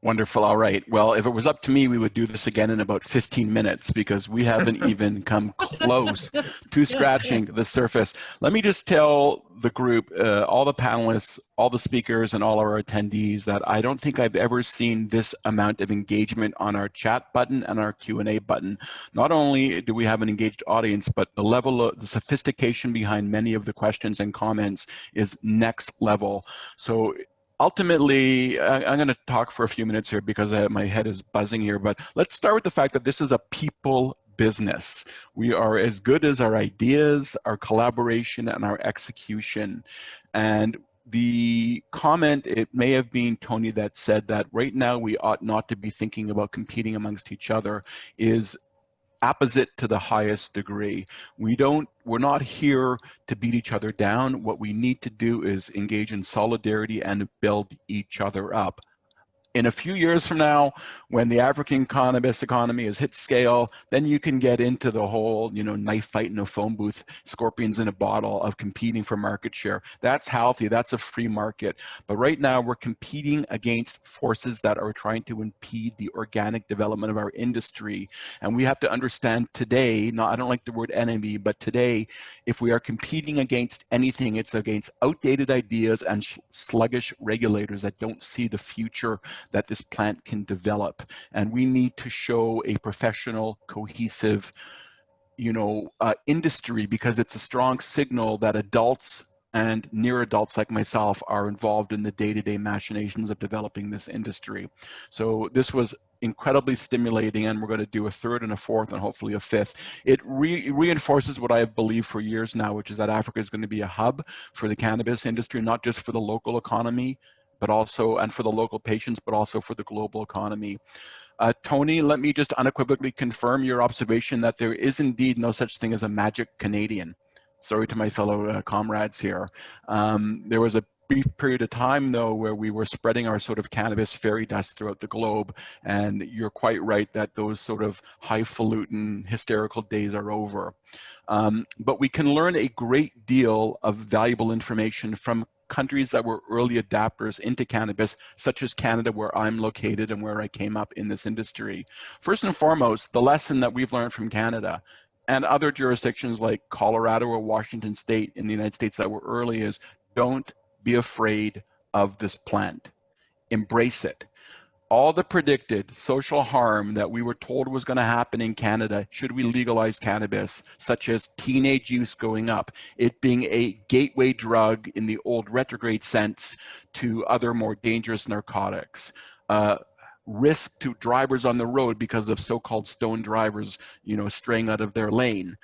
Wonderful. All right. Well, if it was up to me, we would do this again in about 15 minutes, because we haven't even come close to scratching the surface. Let me just tell the group, all the panelists, all the speakers, and all our attendees that I don't think I've ever seen this amount of engagement on our chat button and our Q&A button. Not only do we have an engaged audience, but the level of the sophistication behind many of the questions and comments is next level. So ultimately, I'm going to talk for a few minutes here because my head is buzzing here, but let's start with the fact that this is a people business. We are as good as our ideas, our collaboration, and our execution. And the comment, it may have been Tony that said that right now we ought not to be thinking about competing amongst each other, is opposite to the highest degree. We're not here to beat each other down. What we need to do is engage in solidarity and build each other up. In a few years from now, when the African cannabis economy has hit scale, then you can get into the whole, knife fight in a phone booth, scorpions in a bottle of competing for market share. That's healthy, that's a free market. But right now we're competing against forces that are trying to impede the organic development of our industry. And we have to understand today, I don't like the word enemy, but today, if we are competing against anything, it's against outdated ideas and sluggish regulators that don't see the future that this plant can develop. And we need to show a professional, cohesive, industry, because it's a strong signal that adults and near adults like myself are involved in the day-to-day machinations of developing this industry. So this was incredibly stimulating, and we're going to do a third and a fourth and hopefully a fifth. It reinforces what I have believed for years now, which is that Africa is going to be a hub for the cannabis industry, not just for the local economy, but also, and for the local patients, but also for the global economy. Tony, let me just unequivocally confirm your observation that there is indeed no such thing as a magic Canadian. Sorry to my fellow comrades here. There was a brief period of time, though, where we were spreading our sort of cannabis fairy dust throughout the globe, and you're quite right that those sort of highfalutin, hysterical days are over. But we can learn a great deal of valuable information from countries that were early adapters into cannabis, such as Canada, where I'm located and where I came up in this industry. First and foremost, the lesson that we've learned from Canada and other jurisdictions like Colorado or Washington State in the United States that were early is, don't be afraid of this plant. Embrace it. All the predicted social harm that we were told was going to happen in Canada should we legalize cannabis, such as teenage use going up, it being a gateway drug in the old retrograde sense to other more dangerous narcotics, risk to drivers on the road because of so-called stone drivers, straying out of their lane.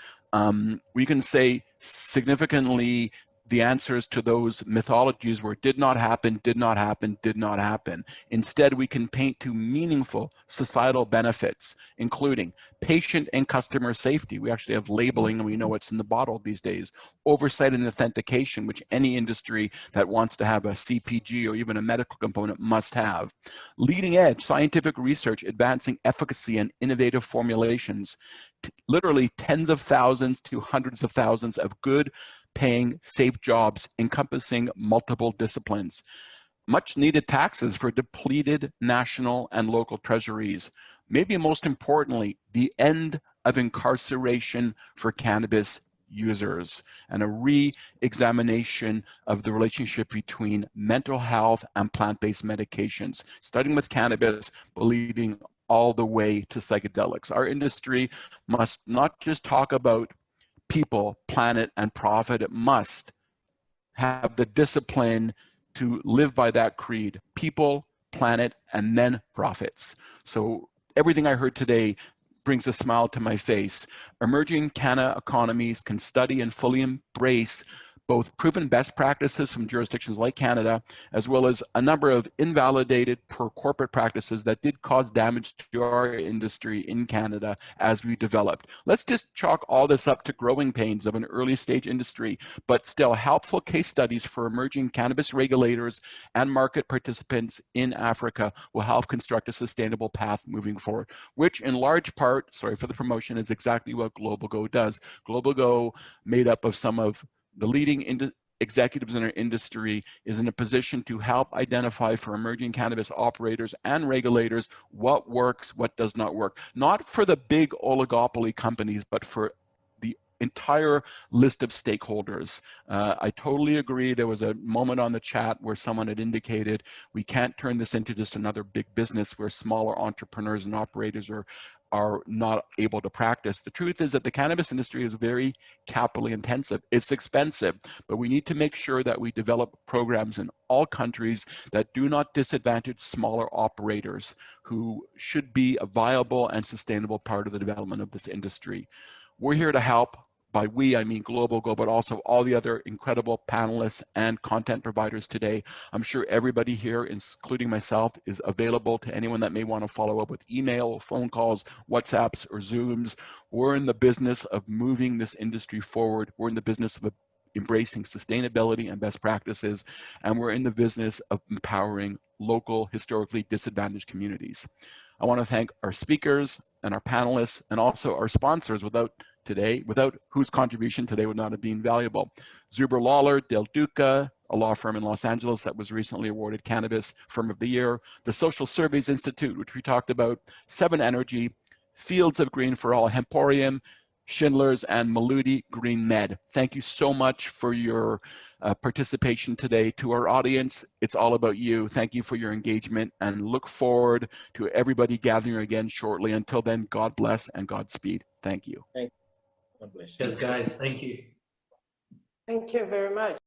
We can say significantly the answers to those mythologies were did not happen, did not happen, did not happen. Instead, we can paint to meaningful societal benefits, including patient and customer safety. We actually have labeling and we know what's in the bottle these days. Oversight and authentication, which any industry that wants to have a CPG or even a medical component must have. Leading edge scientific research advancing efficacy and innovative formulations. Literally tens of thousands to hundreds of thousands of good paying safe jobs encompassing multiple disciplines. Much needed taxes for depleted national and local treasuries. Maybe most importantly, the end of incarceration for cannabis users and a re-examination of the relationship between mental health and plant-based medications, starting with cannabis, but leading all the way to psychedelics. Our industry must not just talk about people, planet, and profit. It must have the discipline to live by that creed: people, planet, and then profits. So everything I heard today brings a smile to my face. Emerging Canada economies can study and fully embrace both proven best practices from jurisdictions like Canada, as well as a number of invalidated per corporate practices that did cause damage to our industry in Canada as we developed. Let's just chalk all this up to growing pains of an early stage industry, but still helpful case studies for emerging cannabis regulators and market participants in Africa will help construct a sustainable path moving forward, which in large part, sorry for the promotion, is exactly what Global Go does. Global Go, made up of some of the leading executives in our industry, is in a position to help identify for emerging cannabis operators and regulators what works, what does not work. Not for the big oligopoly companies, but for the entire list of stakeholders. I totally agree. There was a moment on the chat where someone had indicated we can't turn this into just another big business where smaller entrepreneurs and operators are not able to practice. The truth is that the cannabis industry is very capitally intensive. It's expensive, but we need to make sure that we develop programs in all countries that do not disadvantage smaller operators who should be a viable and sustainable part of the development of this industry. We're here to help. By we, I mean Global Go, but also all the other incredible panelists and content providers today. I'm sure everybody here, including myself, is available to anyone that may want to follow up with email, phone calls, WhatsApps, or Zooms. We're in the business of moving this industry forward. We're in the business of embracing sustainability and best practices, and we're in the business of empowering local, historically disadvantaged communities. I want to thank our speakers and our panelists and also our sponsors without whose contribution today would not have been valuable. Zuber Lawler, Del Duca, a law firm in Los Angeles that was recently awarded Cannabis Firm of the Year, the Social Surveys Institute, which we talked about, 7 Energy, Fields of Green for All, Hemporium, Schindlers, and Maludi Green Med. Thank you so much for your participation today. To our audience, it's all about you. Thank you for your engagement and look forward to everybody gathering again shortly. Until then, God bless and Godspeed. Thank you. Thank you. God bless you. Yes, guys. Thank you. Thank you very much.